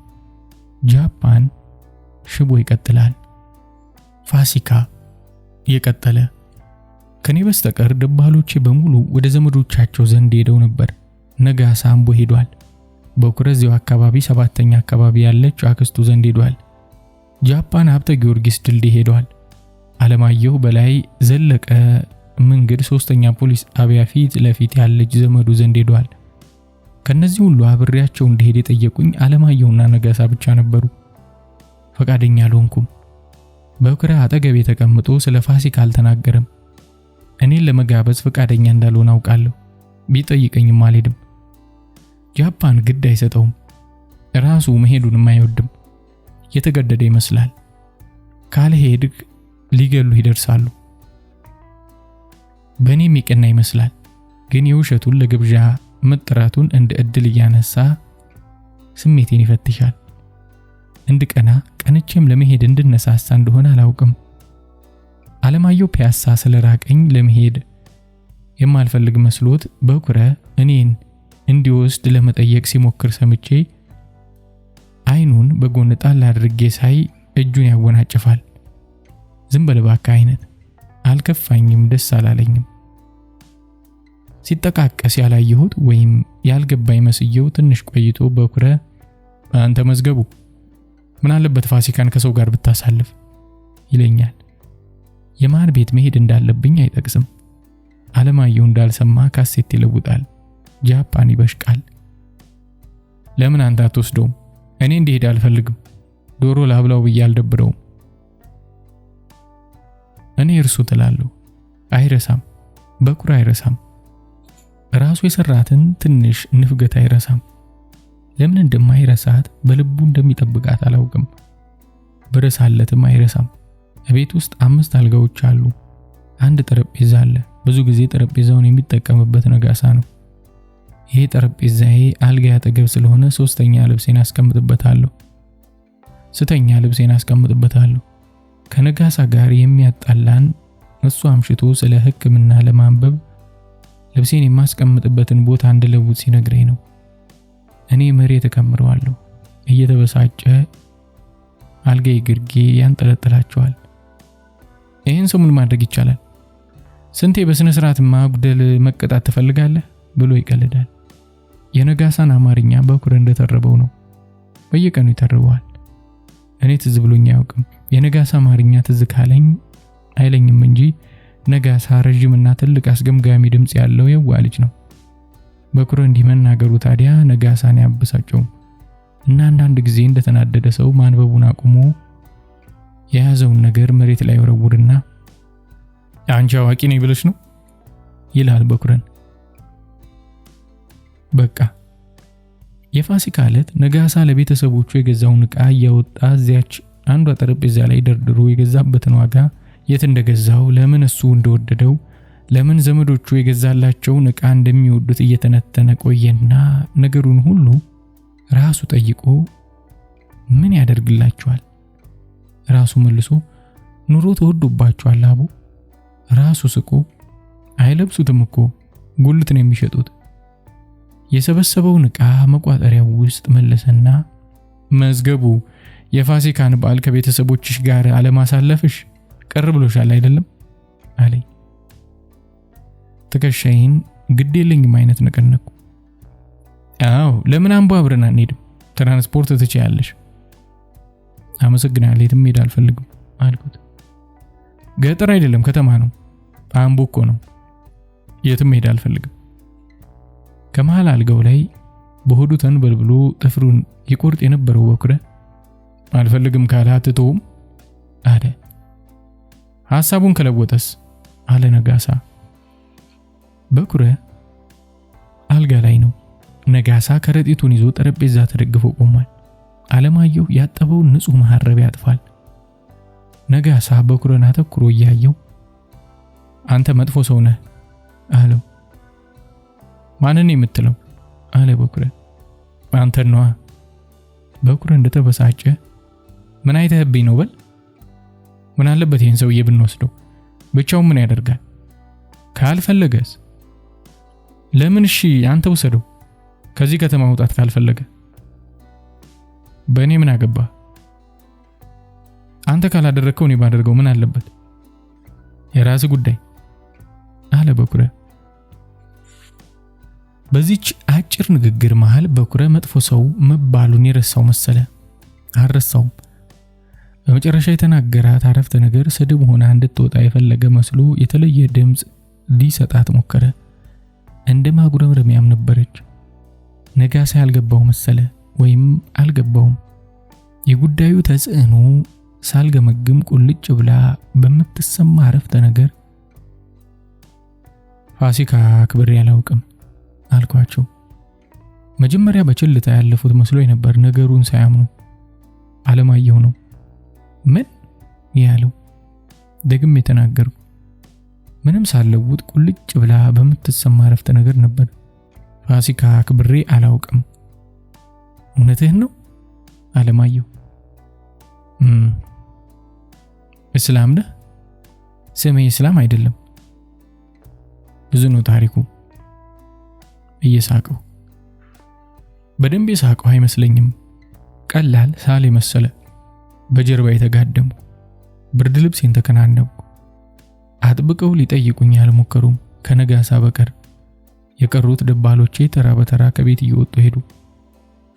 ጃፓን ሽቦ ይቀጥላል። ፋሲካ የቀጠለ ከኔ በስተቀር ደባሎቼ በሙሉ ወደ ዘመዶቻቸው ዘንድ ሄደው ነበር። ነጋሳ አምቦ ሄዷል። በኩረዚያው አካባቢ 7ኛ አካባቢ ያለች አክስቱ ዘንድ ሄዷል። ጃፓን ሀብተ ጊዮርጊስ ድልድይ ሄዷል። ዓለማየሁ በላይ ዘለቀ መንገድ 3ኛ ፖሊስ ጣቢያ ፊት ለፊት ያለች ዘመዱ ዘንድ ሄዷል። ከነዚህ ሁሉ አብሬያቸው እንደሄድ የጠየቁኝ ዓለማየሁና ነጋሳ ብቻ ነበሩ። ፈቃደኛ አልሆንኩም። በኩረ አጠገቤ ተቀምጦ ስለ ፋሲካ አልተናገረም። እኔን ለመጋበዝ ፈቃደኛ እንዳልሆነ አውቃለሁ። ቢጠይቀኝም አልሄድም። ጃፓን ግድ አይሰጠውም። ራሱ መሄዱንም አይወድም። የተገደደ ይመስላል። ካልሄድክ ሊገሉ ይደርሳሉ። በእኔ የሚቀና ይመስላል። ግን የውሸቱን ለግብዣ መጥራቱን እንደ እድል እያነሳ ስሜቴን ይፈትሻል። እንድቀና ቀንቼም ለመሄድ እንድነሳሳ እንደሆነ አላውቅም። ዓለማየሁ ፒያሳ ስለራቀኝ ለመሄድ የማልፈልግ መስሎት በኩረ እኔን እንዲወስድ ለመጠየቅ ሲሞክር ሰምቼ አይኑን በጎን ጣል አድርጌ ሳይ እጁን ያወናጭፋል። ዝም በል እባክህ አይነት። አልከፋኝም፣ ደስ አላለኝም። ሲጠቃቀስ ያላየሁት ወይም ያልገባኝ መስየው ትንሽ ቆይቶ በኩረ አንተ መዝገቡ ምን አለበት ፋሲካን ከሰው ጋር ብታሳልፍ ይለኛል። የማን ቤት መሄድ እንዳለብኝ አይጠቅስም። ዓለማየሁ እንዳልሰማ ካሴት ይለውጣል። ጃፓን ይበሽቃል። ለምን አንተ አትወስደውም? እኔ እንዲሄድ አልፈልግም። ዶሮ ላብላው ብዬ አልደብረውም። እኔ እርሱ ትላለሁ። አይረሳም። በኩረ አይረሳም። ራሱ የሰራትን ትንሽ ንፍገት አይረሳም። ለምን እንደማይረሳት በልቡ እንደሚጠብቃት አላውቅም። በረሳለትም አይረሳም። ቤት ውስጥ 5 አልጋዎች አሉ። አንድ ጠረጴዛ አለ። ብዙ ጊዜ ጠረጴዛውን የሚጠቀምበት ነጋሳ ነው። ይሄ ጠረጴዛዬ አልጋ አጠገብ ስለሆነ ሶስተኛ ልብሴን አስቀምጥበታለሁ። ስተኛ ልብሴን አስቀምጥበታለሁ። ከነጋሳ ጋር የሚያጣላን እሱ አምሽቶ ስለ ሕክምና ለማንበብ ልብሴን የማስቀምጥበትን ቦታ እንድለውጥ ሲነግረኝ ነው። እኔ መሬት ተከምረዋለሁ። እየተበሳጨ አልጋዬ ግርጌ ያንጠለጥላቸዋል። ይህን ሰሙን ማድረግ ይቻላል። ስንቴ በስነ ስርዓት ማጉደል መቀጣት ትፈልጋለህ ብሎ ይቀልዳል። የነጋሳን አማርኛ በኩር እንደተረበው ነው። በየቀኑ ይተርበዋል። እኔ ትዝ ብሎኝ አያውቅም። የነጋሳ አማርኛ ትዝ ካለኝ አይለኝም እንጂ ነጋሳ ረጅምና ትልቅ አስገምጋሚ ድምጽ ያለው የዋህ ልጅ ነው። በኩር እንዲህ መናገሩ ታዲያ ነጋሳን ያበሳጨው እና አንዳንድ ጊዜ እንደተናደደ ሰው ማንበቡን አቁሞ የያዘውን ነገር መሬት ላይ ወረውርና አንቺ አዋቂ ነኝ ብለሽ ነው ይላል በኩረን። በቃ የፋሲካ ዕለት ነጋሳ ለቤተሰቦቹ የገዛውን ዕቃ እያወጣ እዚያች አንዷ ጠረጴዛ ላይ ደርድሮ የገዛበትን ዋጋ፣ የት እንደገዛው፣ ለምን እሱ እንደወደደው፣ ለምን ዘመዶቹ የገዛላቸውን ዕቃ እንደሚወዱት እየተነተነ ቆየና ነገሩን ሁሉ ራሱ ጠይቆ ምን ያደርግላቸዋል? ራሱ መልሶ ኑሮ ተወዶባቸዋል አቡ። ራሱ ስቆ አይለብሱትም እኮ ጉልት ነው የሚሸጡት። የሰበሰበውን ዕቃ መቋጠሪያው ውስጥ መለሰና መዝገቡ የፋሲካን በዓል ከቤተሰቦችሽ ጋር አለማሳለፍሽ ቅር ብሎሻል አይደለም አለኝ። ትከሻዬን ግድ የለኝም አይነት ነቀነኩ። አዎ ለምን አምቦ አብረን አንሄድም? ትራንስፖርት ትችያለሽ። አመሰግናለሁ፣ የትም ሄድ አልፈልግም አልኩት። ገጠር አይደለም ከተማ ነው። አምቦ እኮ ነው። የትም ሄድ አልፈልግም። ከመሃል አልጋው ላይ በሆዱ ተንበልብሎ ጥፍሩን ይቆርጥ የነበረው በኩረ አልፈልግም ካለ አትተውም አለ። ሐሳቡን ከለወጠስ አለ ነጋሳ። በኩረ አልጋ ላይ ነው። ነጋሳ ከረጢቱን ይዞ ጠረጴዛ ተደግፎ ቆሟል። አለማየሁ ያጠበውን ንጹህ መሐረብ ያጥፋል። ነጋሳ በኩረን አተኩሮ እያየው አንተ መጥፎ ሰው ነህ አለው። ማንን የምትለው አለ በኩረ። አንተን ነዋ። በኩረ እንደተበሳጨ ምን አይተህብኝ ነው በል። ምን አለበት ይሄን ሰውዬ ብንወስደው? ብቻው ምን ያደርጋል? ካልፈለገስ? ለምን እሺ አንተ ወሰደው። ከዚህ ከተማ መውጣት ካልፈለገ በእኔ ምን አገባ? አንተ ካላደረከው እኔ ባደርገው ምን አለበት? የራስ ጉዳይ አለ በኩረ። በዚች አጭር ንግግር መሃል በኩረ መጥፎ ሰው መባሉን የረሳው መሰለ። አልረሳውም። በመጨረሻ የተናገራት አረፍተ ነገር ስድብ ሆና እንድትወጣ የፈለገ መስሎ የተለየ ድምጽ ሊሰጣት ሞከረ። እንደ ማጉረምረሚያም ነበረች። ነጋሳ ያልገባው መሰለ ወይም አልገባውም። የጉዳዩ ተጽዕኖ ሳልገመግም ቁልጭ ብላ በምትሰማ አረፍተ ነገር ፋሲካ ክብር ያላውቅም አልኳቸው። መጀመሪያ በችልታ ያለፉት መስሎ ነበር። ነገሩን ሳያምኑ አለማየሁ ነው ምን ያለው ደግም የተናገሩ። ምንም ሳልለውጥ ቁልጭ ብላ በምትሰማ አረፍተ ነገር ነበር ፋሲካ ክብሬ አላውቅም። እውነትህን ነው አለማየሁ። እስላም ነህ? ስሜ እስላም አይደለም። ብዙ ነው ታሪኩ። እየሳቀው በደንብ የሳቀው አይመስለኝም። ቀላል ሳል መሰለ። በጀርባ የተጋደሙ ብርድ ልብሴን ተከናነብኩ። አጥብቀው ሊጠይቁኝ አልሞከሩም ከነጋሳ በቀር። የቀሩት ደባሎቼ ተራ በተራ ከቤት እየወጡ ሄዱ።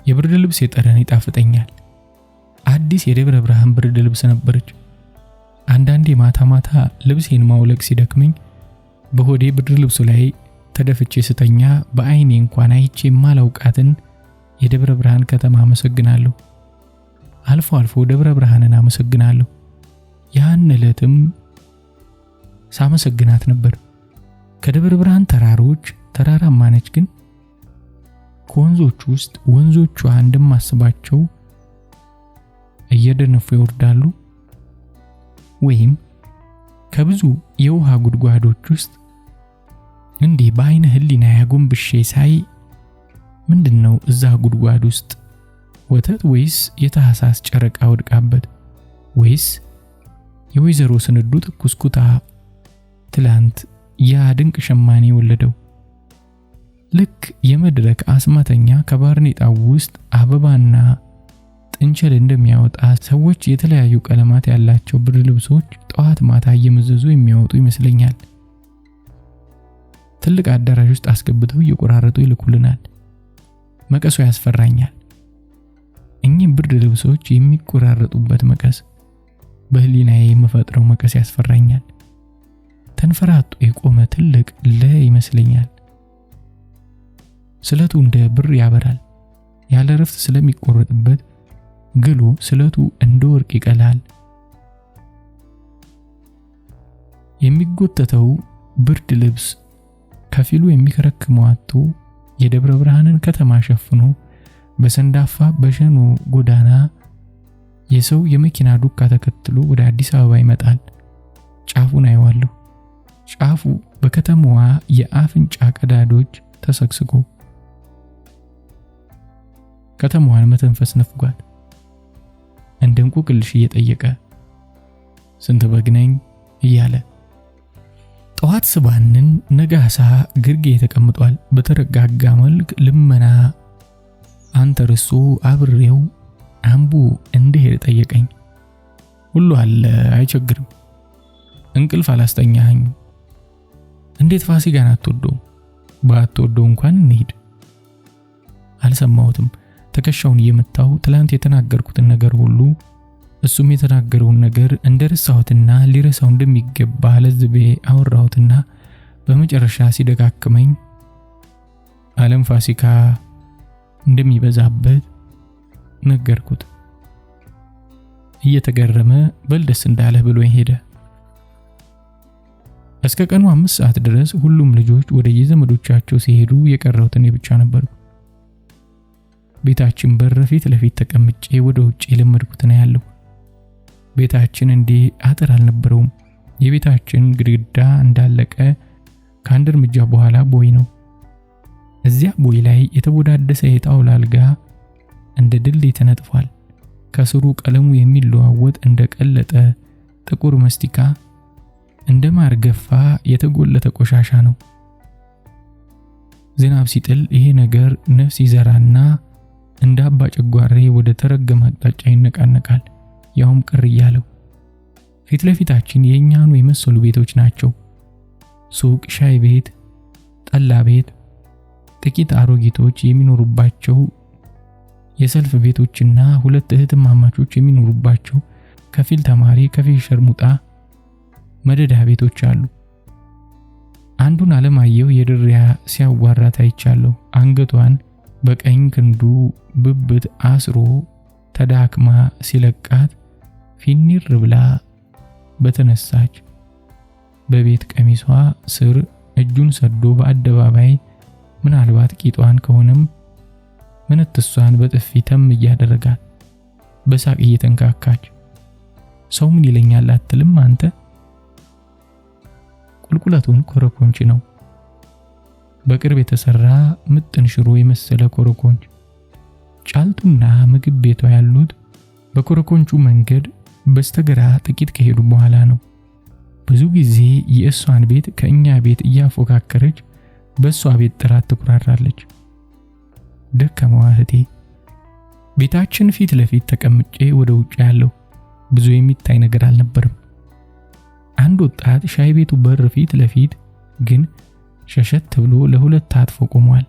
የብርድ ልብስ ጠረን ይጣፍጠኛል። አዲስ የደብረ ብርሃን ብርድ ልብስ ነበረች። አንዳንዴ ማታ ማታ ልብሴን ማውለቅ ሲደክመኝ በሆዴ ብርድ ልብሱ ላይ ተደፍቼ ስተኛ በአይኔ እንኳን አይቼ ማላውቃትን የደብረ ብርሃን ከተማ አመሰግናለሁ። አልፎ አልፎ ደብረ ብርሃንን አመሰግናለሁ። ያን ዕለትም ሳመሰግናት ነበር። ከደብረ ብርሃን ተራሮች ተራራማ ነች፣ ግን ከወንዞች ውስጥ ወንዞቿ እንደማስባቸው እየደነፉ ይወርዳሉ። ወይም ከብዙ የውሃ ጉድጓዶች ውስጥ እንዲህ በአይነ ህሊና ያጎንብሼ ሳይ ምንድነው እዛ ጉድጓድ ውስጥ? ወተት ወይስ የታህሳስ ጨረቃ ወድቃበት? ወይስ የወይዘሮ ስንዱ ትኩስኩታ ትላንት ያ ድንቅ ሸማኔ ወለደው? ልክ የመድረክ አስማተኛ ከባርኔጣው ውስጥ አበባና ጥንቸል እንደሚያወጣ ሰዎች የተለያዩ ቀለማት ያላቸው ብርድ ልብሶች ጠዋት ማታ እየመዘዙ የሚያወጡ ይመስለኛል። ትልቅ አዳራሽ ውስጥ አስገብተው እየቆራረጡ ይልኩልናል። መቀሱ ያስፈራኛል። እኚህ ብርድ ልብሶች የሚቆራረጡበት መቀስ፣ በህሊናዬ የምፈጥረው መቀስ ያስፈራኛል። ተንፈራጦ የቆመ ትልቅ ይመስለኛል። ስለቱ እንደ ብር ያበራል። ያለ ረፍት ስለሚቆረጥበት ግሉ ስለቱ እንደ ወርቅ ይቀላል። የሚጎተተው ብርድ ልብስ ከፊሉ የሚከረክመው አጥቶ የደብረ ብርሃንን ከተማ ሸፍኖ በሰንዳፋ በሸኖ ጎዳና የሰው የመኪና ዱካ ተከትሎ ወደ አዲስ አበባ ይመጣል። ጫፉን አይዋለሁ። ጫፉ በከተማዋ የአፍንጫ ቀዳዶች ተሰግስጎ ከተማዋን መተንፈስ ነፍጓት እንደ እንቁቅልሽ እየጠየቀ ስንት በግነኝ እያለ ጠዋት ስባንን ነጋሳ ግርጌ ተቀምጧል። በተረጋጋ መልክ ልመና አንተርሱ አብሬው አምቡ እንድሄድ ጠየቀኝ። ሁሉ አለ አይቸግርም። እንቅልፍ አላስተኛኝ። እንዴት ፋሲካን አትወደው? ባትወደው እንኳን እንሂድ። አልሰማሁትም። ተከሻውን እየመታው ትላንት የተናገርኩትን ነገር ሁሉ እሱም የተናገረውን ነገር እንደረሳሁትና ሊረሳው እንደሚገባ ለዝቤ አወራሁትና በመጨረሻ ሲደጋክመኝ ዓለም ፋሲካ እንደሚበዛበት ነገርኩት። እየተገረመ በልደስ እንዳለ ብሎኝ ሄደ። እስከ ቀኑ 5 ሰዓት ድረስ ሁሉም ልጆች ወደ የዘመዶቻቸው ሲሄዱ የቀረሁት እኔ ብቻ ነበርኩ። ቤታችን በር ፊት ለፊት ተቀምጬ ወደ ውጭ የለመድኩት ነው ያለው። ቤታችን እንዲህ አጥር አልነበረውም። የቤታችን ግድግዳ እንዳለቀ ከአንድ እርምጃ በኋላ ቦይ ነው። እዚያ ቦይ ላይ የተቦዳደሰ የጣውላ አልጋ እንደ ድልድይ ተነጥፏል። ከስሩ ቀለሙ የሚለዋወጥ እንደ ቀለጠ ጥቁር መስቲካ እንደ ማርገፋ የተጎለተ ቆሻሻ ነው። ዝናብ ሲጥል ይሄ ነገር ነፍስ ይዘራና እንደ አባ ጨጓሬ ወደ ተረገመ አቅጣጫ ይነቃነቃል። ያውም ቅር እያለው ፊት ለፊታችን የኛኑ የመሰሉ ቤቶች ናቸው። ሱቅ፣ ሻይ ቤት፣ ጠላ ቤት፣ ጥቂት አሮጊቶች የሚኖሩባቸው የሰልፍ ቤቶችና ሁለት እህትማማቾች የሚኖሩባቸው ከፊል ተማሪ ከፊል ሸርሙጣ መደዳ ቤቶች አሉ። አንዱን አለማየሁ የድሪያ ሲያዋራት አይቻለሁ። አንገቷን በቀኝ ክንዱ ብብት አስሮ ተዳክማ ሲለቃት ፊኒር ብላ በተነሳች በቤት ቀሚሷ ስር እጁን ሰዶ በአደባባይ ምናልባት ቂጧን ከሆነም ምንትሷን በጥፊ ተም እያደረጋት በሳቅ እየተንካካች ሰው ምን ይለኛል አትልም አንተ? ቁልቁለቱን ኮረኮንች ነው። በቅርብ የተሰራ ምጥን ሽሮ የመሰለ ኮረኮንች። ጫልቱና ምግብ ቤቷ ያሉት በኮረኮንቹ መንገድ በስተግራ ጥቂት ከሄዱ በኋላ ነው። ብዙ ጊዜ የእሷን ቤት ከኛ ቤት እያፎካከረች በእሷ ቤት ጥራት ትኩራራለች። ደከመዋ እህቴ። ቤታችን ፊት ለፊት ተቀምጬ ወደ ውጭ ያለው ብዙ የሚታይ ነገር አልነበረም። አንድ ወጣት ሻይ ቤቱ በር ፊት ለፊት ግን ሸሸት ብሎ ለሁለት ታጥፎ ቆሟል።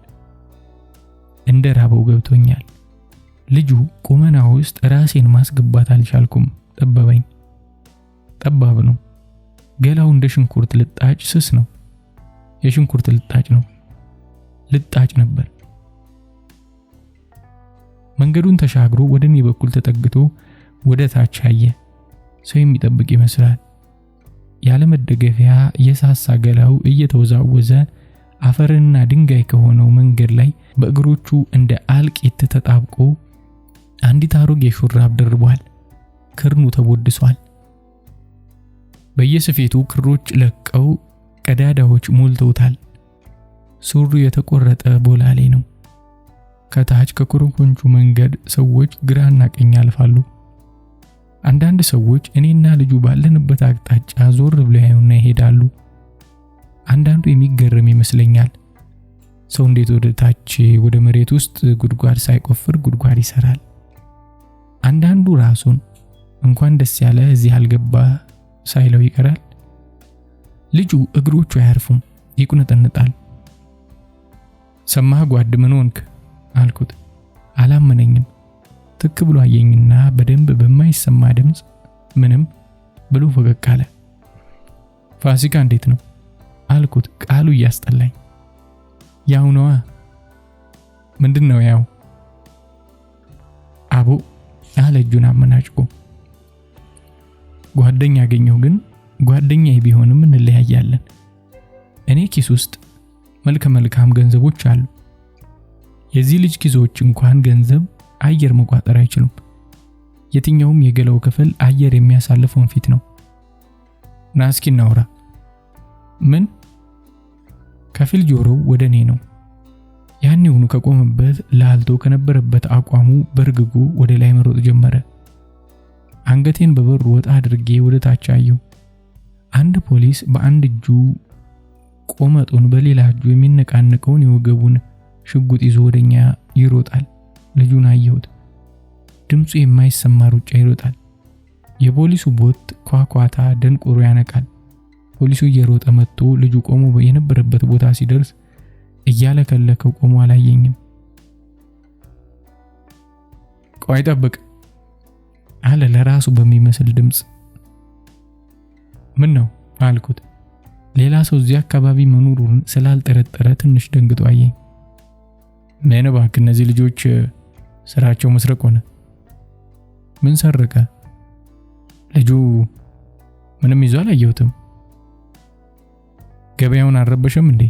እንደ ራበው ገብቶኛል። ልጁ ቁመና ውስጥ ራሴን ማስገባት አልቻልኩም። ጠበበኝ። ጠባብ ነው። ገላው እንደ ሽንኩርት ልጣጭ ስስ ነው። የሽንኩርት ልጣጭ ነው። ልጣጭ ነበር። መንገዱን ተሻግሮ ወደኔ በኩል ተጠግቶ ወደ ታች አየ። ሰው የሚጠብቅ ይመስላል። ያለ መደገፊያ የሳሳ ገላው እየተወዛወዘ አፈርና ድንጋይ ከሆነው መንገድ ላይ በእግሮቹ እንደ አልቂት ተጣብቆ አንዲት አሮጌ ሹራብ ደርቧል። ክርኑ ተቦድሷል። በየስፌቱ ክሮች ለቀው ቀዳዳዎች ሞልተውታል። ሱሪው የተቆረጠ ቦላሌ ነው። ከታች ከኮረኮንቹ መንገድ ሰዎች ግራና ቀኝ ያልፋሉ። አንዳንድ ሰዎች እኔና ልጁ ባለንበት አቅጣጫ ዞር ብለው ያዩና ይሄዳሉ። አንዳንዱ የሚገርም ይመስለኛል። ሰው እንዴት ወደ ታች ወደ መሬት ውስጥ ጉድጓድ ሳይቆፍር ጉድጓድ ይሰራል? አንዳንዱ ራሱን እንኳን ደስ ያለ እዚህ አልገባ ሳይለው ይቀራል። ልጁ እግሮቹ አያርፉም፣ ይቁነጠነጣል። ሰማህ ጓድ ምን ሆንክ አልኩት። አላመነኝም። ትክ ብሎ አየኝና በደንብ በማይሰማ ድምፅ ምንም ብሎ ፈገግ አለ። ፋሲካ እንዴት ነው አልኩት፣ ቃሉ እያስጠላኝ። ያው ነዋ። ምንድነው ያው? አቦ አለ እጁን አመናጭቆ። ጓደኛ አገኘሁ፣ ግን ጓደኛዬ ቢሆንም እንለያያለን። እኔ ኪስ ውስጥ መልካም ገንዘቦች አሉ። የዚህ ልጅ ኪሶች እንኳን ገንዘብ አየር መቋጠር አይችሉም። የትኛውም የገላው ክፍል አየር የሚያሳልፈውን ፊት ነው። ና እስኪ እናውራ። ምን? ከፊል ጆሮው ወደ እኔ ነው። ያኔውኑ ከቆመበት ላልቶ ከነበረበት አቋሙ በርግጎ ወደ ላይ መሮጥ ጀመረ። አንገቴን በበሩ ወጣ አድርጌ ወደ ታች አየሁ። አንድ ፖሊስ በአንድ እጁ ቆመጡን በሌላ እጁ የሚነቃነቀውን የወገቡን ሽጉጥ ይዞ ወደኛ ይሮጣል። ልጁን አየሁት። ድምፁ የማይሰማ ሩጫ ይሮጣል። የፖሊሱ ቦት ኳኳታ ደንቆሮ ያነቃል። ፖሊሱ እየሮጠ መጥቶ ልጁ ቆሞ የነበረበት ቦታ ሲደርስ እያለከለከው ቆሞ አላየኝም። ቆይ ጠብቅ አለ ለራሱ በሚመስል ድምፅ። ምን ነው አልኩት። ሌላ ሰው እዚህ አካባቢ መኖሩን ስላልጠረጠረ ትንሽ ደንግጦ አየኝ። ምን እባክህ እነዚህ ልጆች ስራቸው መስረቅ ሆነ። ምን ሰረቀ? ልጁ ምንም ይዞ አላየሁትም። ገበያውን አልረበሸም እንዴ?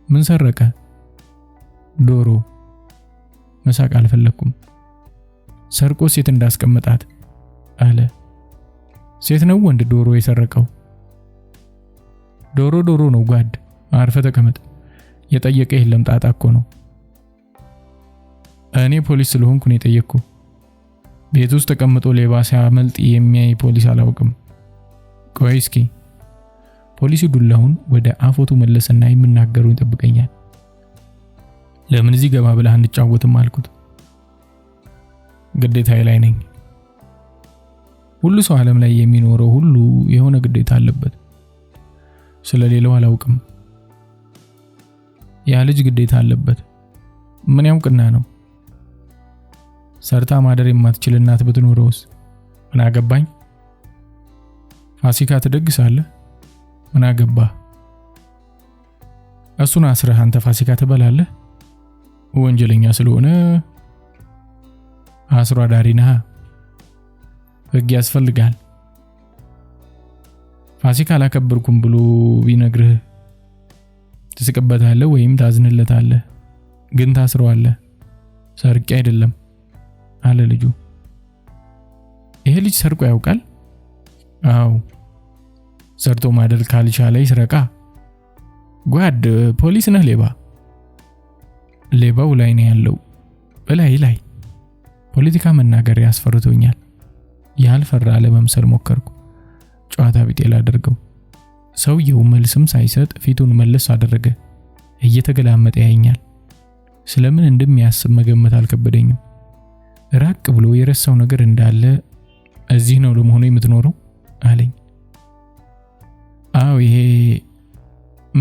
ምን ሰረቀ? ዶሮ። መሳቅ አልፈለኩም። ሰርቆ ሴት እንዳስቀመጣት አለ። ሴት ነው ወንድ ዶሮ የሰረቀው? ዶሮ ነው ጓድ፣ አርፈ ተቀመጥ። የጠየቀ የለም ጣጣ እኮ ነው። እኔ ፖሊስ ስለሆንኩ ነው የጠየቅኩ። ቤት ውስጥ ተቀምጦ ሌባ ሲያመልጥ የሚያይ ፖሊስ አላውቅም። ቆይ እስኪ። ፖሊሱ ዱላውን ወደ አፎቱ መለሰና የምናገረው ይጠብቀኛል። ለምን እዚህ ገባ ብለህ አንጫወትም አልኩት። ግዴታዬ ላይ ነኝ። ሁሉ ሰው ዓለም ላይ የሚኖረው ሁሉ የሆነ ግዴታ አለበት። ስለሌላው አላውቅም። ያ ልጅ ግዴታ አለበት። ምን ያውቅና ነው? ሰርታ ማደር የማትችል እናት ብትኖረውስ? ምን አገባኝ? ፋሲካ ትደግሳለህ? ምን አገባህ? እሱን አስረህ አንተ ፋሲካ ትበላለህ? ወንጀለኛ ስለሆነ አስሮ አዳሪ ነህ። ሕግ ያስፈልጋል። ፋሲካ አላከበርኩም ብሎ ቢነግርህ ትስቅበታለህ ወይም ታዝንለታለህ፣ ግን ታስረዋለህ። ሰርቄ አይደለም አለ ልጁ። ይሄ ልጅ ሰርቆ ያውቃል? አዎ። ሰርቶ ማደር ካልቻለ ይስረቃ። ጓድ ፖሊስ ነህ ሌባ? ሌባው ላይ ነው ያለው፣ ላይ። ፖለቲካ መናገር ያስፈርቶኛል። ያልፈራ ለመምሰል ሞከርኩ። ጨዋታ ቢጤ ላደርገው። ሰውየው መልስም ሳይሰጥ ፊቱን መለስ አደረገ። እየተገላመጠ ያየኛል። ስለምን እንደሚያስብ መገመት አልከበደኝም። ራቅ ብሎ የረሳው ነገር እንዳለ እዚህ ነው ለመሆኑ የምትኖረው አለኝ። አዎ ይሄ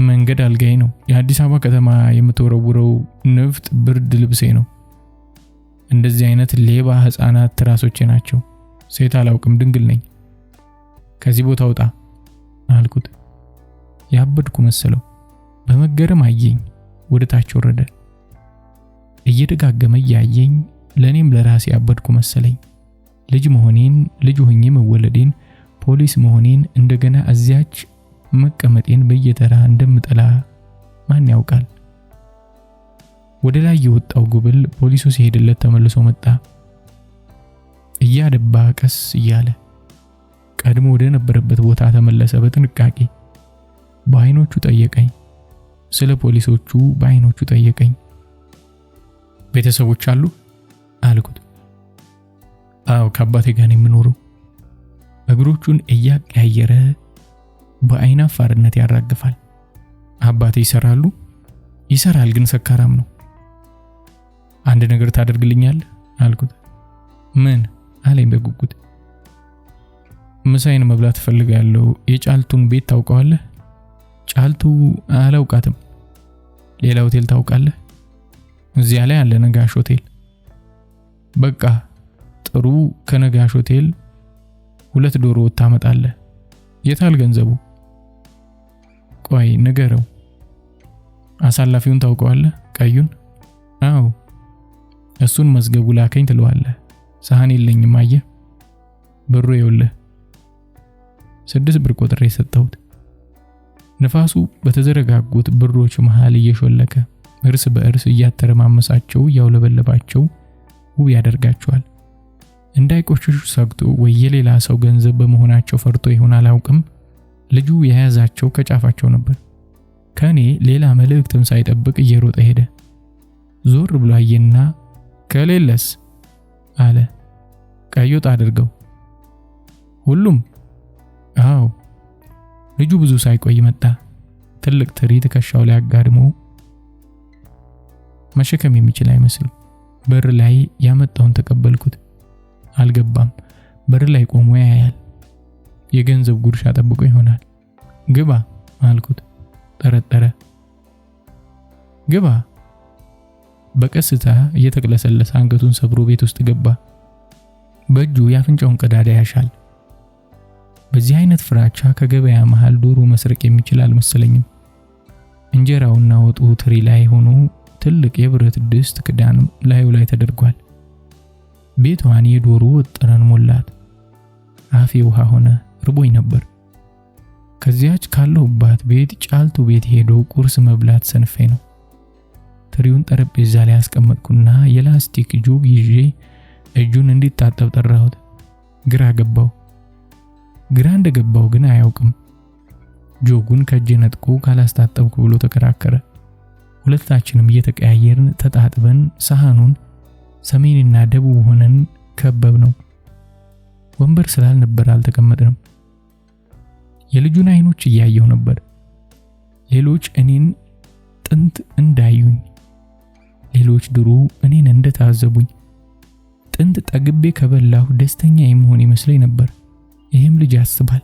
መንገድ አልጋይ ነው። የአዲስ አበባ ከተማ የምትወረውረው ንፍጥ ብርድ ልብሴ ነው። እንደዚህ አይነት ሌባ ህፃናት ትራሶቼ ናቸው። ሴት አላውቅም፣ ድንግል ነኝ። ከዚህ ቦታ ውጣ አልኩት። ያበድኩ መሰለው። በመገረም አየኝ። ወደ ታች ወረደ። እየደጋገመ ያየኝ ለኔም ለራሴ ያበድኩ መሰለኝ። ልጅ ሆኜ መወለዴን፣ ፖሊስ መሆኔን፣ እንደገና እዚያች መቀመጤን በየተራ እንደምጠላ ማን ያውቃል? ወደ ላይ የወጣው ጉብል ፖሊሱ ሲሄድለት ተመልሶ መጣ። እያደባ ቀስ እያለ ቀድሞ ወደ ነበረበት ቦታ ተመለሰ። በጥንቃቄ በአይኖቹ ጠየቀኝ። ስለ ፖሊሶቹ በአይኖቹ ጠየቀኝ። ቤተሰቦች አሉ አልኩት። አዎ ከአባቴ ጋር ነው የምኖረው። እግሮቹን እያቀያየረ በአይናፋርነት ያራግፋል። አባቴ ይሰራሉ? ይሰራል ግን ሰካራም ነው። አንድ ነገር ታደርግልኛለህ አልኩት። ምን አለኝ በጉጉት። ምሳዬን መብላት ፈልጋለሁ። የጫልቱን ቤት ታውቀዋለህ? ጫልቱ አላውቃትም። ሌላ ሆቴል ታውቃለህ? እዚያ ላይ አለ ነጋሽ ሆቴል። በቃ ጥሩ። ከነጋሽ ሆቴል 2 ዶሮ ታመጣለህ። የታል ገንዘቡ? ቆይ ንገረው። አሳላፊውን ታውቀዋለህ? ቀዩን? አዎ እሱን መዝገቡ ላከኝ ትለዋለህ። ሳህን የለኝም አየህ። ብሩ ይኸውልህ። 6 ብር ቆጥሬ ሰጠሁት። ንፋሱ በተዘረጋጉት ብሮች መሃል እየሾለከ እርስ በእርስ እያተረማመሳቸው ያውለበለባቸው ውብ ያደርጋቸዋል። እንዳይቆሽሹ ሰግቶ ወይ የሌላ ሰው ገንዘብ በመሆናቸው ፈርቶ ይሆን አላውቅም፣ ልጁ የያዛቸው ከጫፋቸው ነበር። ከኔ ሌላ መልእክትም ሳይጠብቅ እየሮጠ ሄደ። ዞር ብሎ አየና ከሌለስ አለ። ቀይ ወጥ አድርገው። ሁሉም? አዎ። ልጁ ብዙ ሳይቆይ መጣ። ትልቅ ትሪ ትከሻው ላይ አጋድሞ መሸከም የሚችል አይመስልም። በር ላይ ያመጣውን ተቀበልኩት። አልገባም። በር ላይ ቆሞ ያያል። የገንዘብ ጉርሻ ጠብቆ ይሆናል። ግባ አልኩት። ጠረጠረ። ግባ። በቀስታ እየተቅለሰለሰ አንገቱን ሰብሮ ቤት ውስጥ ገባ። በእጁ ያፍንጫውን ቀዳዳ ያሻል። በዚህ አይነት ፍራቻ ከገበያ መሃል ዶሮ መስረቅ የሚችል አልመሰለኝም። እንጀራውና ወጡ ትሪ ላይ ሆኖ ትልቅ የብረት ድስት ክዳን ላዩ ላይ ተደርጓል። ቤቷን የዶሮ ወጥ ጠረን ሞላት። አፌ ውሃ ሆነ። ርቦኝ ነበር። ከዚያች ካለሁባት ቤት ጫልቱ ቤት ሄዶ ቁርስ መብላት ሰንፌ ነው። ትሪውን ጠረጴዛ ላይ አስቀመጥኩና የላስቲክ ጆግ ይዤ እጁን እንዲታጠብ ጠራሁት። ግራ ገባው። ግራ እንደገባው ግን አያውቅም። ጆጉን ከእጄ ነጥቆ ካላስታጠብኩ ብሎ ተከራከረ። ሁለታችንም እየተቀያየርን ተጣጥበን ሳህኑን ሰሜንና ደቡብ ሆነን ከበብ ነው። ወንበር ስላልነበር አልተቀመጥንም። የልጁን አይኖች እያየሁ ነበር። ሌሎች እኔን ጥንት እንዳዩኝ፣ ሌሎች ድሮ እኔን እንደታዘቡኝ። ጥንት ጠግቤ ከበላሁ ደስተኛ የመሆን ይመስለኝ ነበር። ይህም ልጅ ያስባል።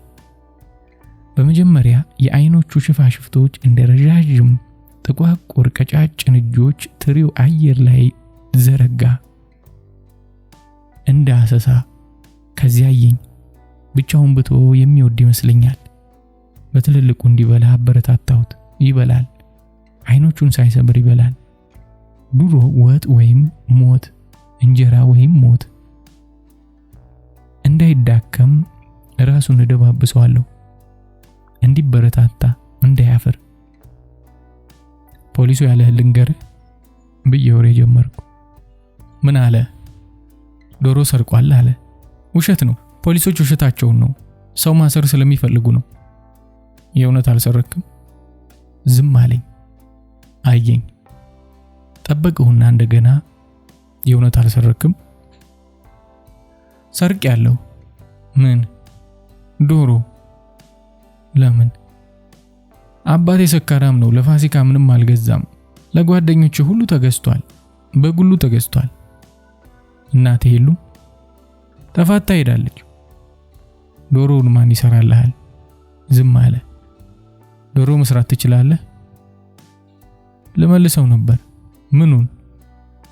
በመጀመሪያ የአይኖቹ ሽፋሽፍቶች እንደ ረዣዥም ጥቋቁር ቀጫጭን እጆች ትሪው አየር ላይ ዘረጋ እንደ አሰሳ። ከዚያ አየኝ። ብቻውን ብቶ የሚወድ ይመስለኛል። በትልልቁ እንዲበላ አበረታታሁት። ይበላል። አይኖቹን ሳይሰብር ይበላል። ድሮ ወጥ ወይም ሞት፣ እንጀራ ወይም ሞት። እንዳይዳከም ራሱን እደባብሰዋለሁ፣ እንዲበረታታ፣ እንዳያፍር። ፖሊሱ ያለህ ልንገርህ ብዬ ወሬ ጀመርኩ። ምን አለ? ዶሮ ሰርቋል አለ። ውሸት ነው። ፖሊሶች ውሸታቸውን ነው። ሰው ማሰር ስለሚፈልጉ ነው። የእውነት አልሰረክም? ዝም አለኝ። አየኝ። ጠበቀውና እንደገና የእውነት አልሰረክም? ሰርቅ ያለው ምን? ዶሮ። ለምን? አባቴ ሰካራም ነው። ለፋሲካ ምንም አልገዛም። ለጓደኞቹ ሁሉ ተገዝቷል። በጉሉ ተገዝቷል። እናቴ የሉም? ተፋታ ሄዳለች። ዶሮውን ማን ይሰራልሃል? ዝም አለ። ዶሮ መስራት ትችላለህ? ለመልሰው ነበር። ምኑን?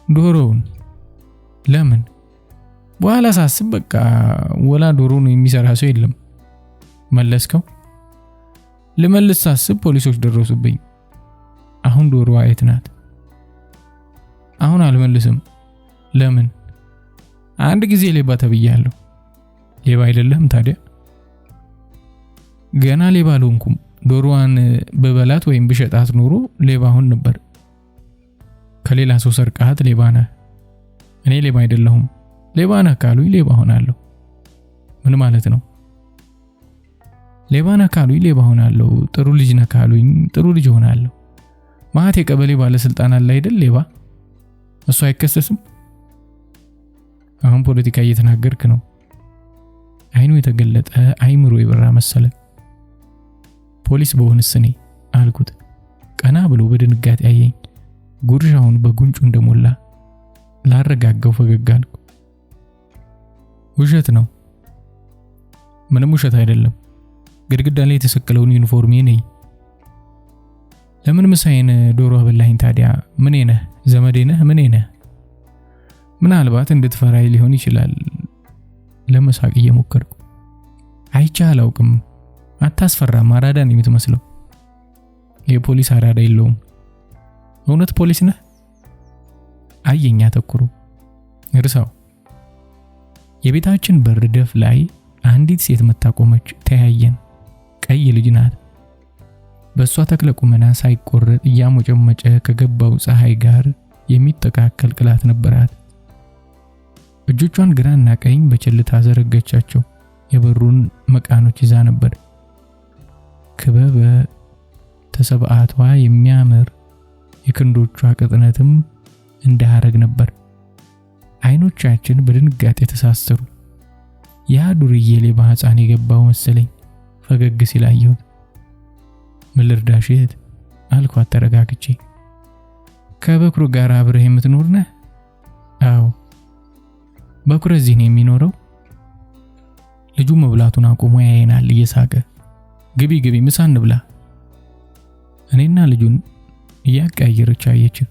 ዶሮውን። ለምን? በኋላ ሳስብ በቃ ወላ ዶሮውን የሚሰራ ሰው የለም። መለስከው? ለመልስ ሳስብ ፖሊሶች ደረሱብኝ። አሁን ዶሮዋ የት ናት? አሁን አልመልስም። ለምን? አንድ ጊዜ ሌባ ተብያለሁ። ሌባ አይደለም ታዲያ? ገና ሌባ አልሆንኩም። ዶሮዋን በበላት ወይም ብሸጣት ኖሮ ሌባ ሆን ነበር። ከሌላ ሰው ሰርቃት ሌባ ነህ። እኔ ሌባ አይደለሁም። ሌባ ነህ ካሉኝ ሌባ ሆናለሁ። ምን ማለት ነው? ሌባ ነህ ካሉኝ ሌባ ሆናለሁ። ጥሩ ልጅ ነህ ካሉኝ ጥሩ ልጅ ሆናለሁ። ማህት የቀበሌ ባለስልጣን አለ አይደል? ሌባ እሱ አይከሰስም? አሁን ፖለቲካ እየተናገርክ ነው። አይኑ የተገለጠ አይምሮ የበራ መሰለ። ፖሊስ በሆንስ እኔ አልኩት። ቀና ብሎ በድንጋጤ አየኝ። ጉርሻውን በጉንጩ እንደሞላ ላረጋጋው ፈገግ አልኩ። ውሸት ነው። ምንም ውሸት አይደለም። ግድግዳ ላይ የተሰቀለውን ዩኒፎርሜ ነኝ። ለምን ምሳዬን ዶሮ አበላኝ ታዲያ? ምን ነህ? ዘመዴ ነህ? ምን ነህ? ምናልባት እንድትፈራይ ሊሆን ይችላል። ለመሳቅ እየሞከርኩ አይቼ አላውቅም። አታስፈራም። አራዳ ነው የምትመስለው። የፖሊስ አራዳ የለውም። እውነት ፖሊስ ነህ? አየኝ አተኩሮ። እርሳው። የቤታችን በር ደፍ ላይ አንዲት ሴት መታቆመች። ተያየን። ቀይ ልጅ ናት። በሷ ተክለ ቁመና ሳይቆረጥ እያሞጨመጨ ከገባው ፀሐይ ጋር የሚተካከል ቅላት ነበራት። እጆቿን ግራና ቀኝ በቸልታ ዘረገቻቸው። የበሩን መቃኖች ይዛ ነበር። ክበበ ተሰብዓቷ የሚያምር የክንዶቿ ቅጥነትም እንዳረግ ነበር። አይኖቻችን በድንጋጤ ተሳሰሩ። ያ ዱርዬ ሌባ ሕፃን የገባው መሰለኝ። ፈገግ ሲል አየሁት። ምን ልርዳሽ እህት አልኳት ተረጋግቼ። ከበኩር ጋር አብረህ የምትኖር ነህ? አዎ። በኩር እዚህ ነው የሚኖረው? ልጁ መብላቱን አቆሞ ያየናል እየሳቀ። ግቢ ግቢ ምሳ እንብላ። እኔና ልጁን እያቀያየረች አየችን።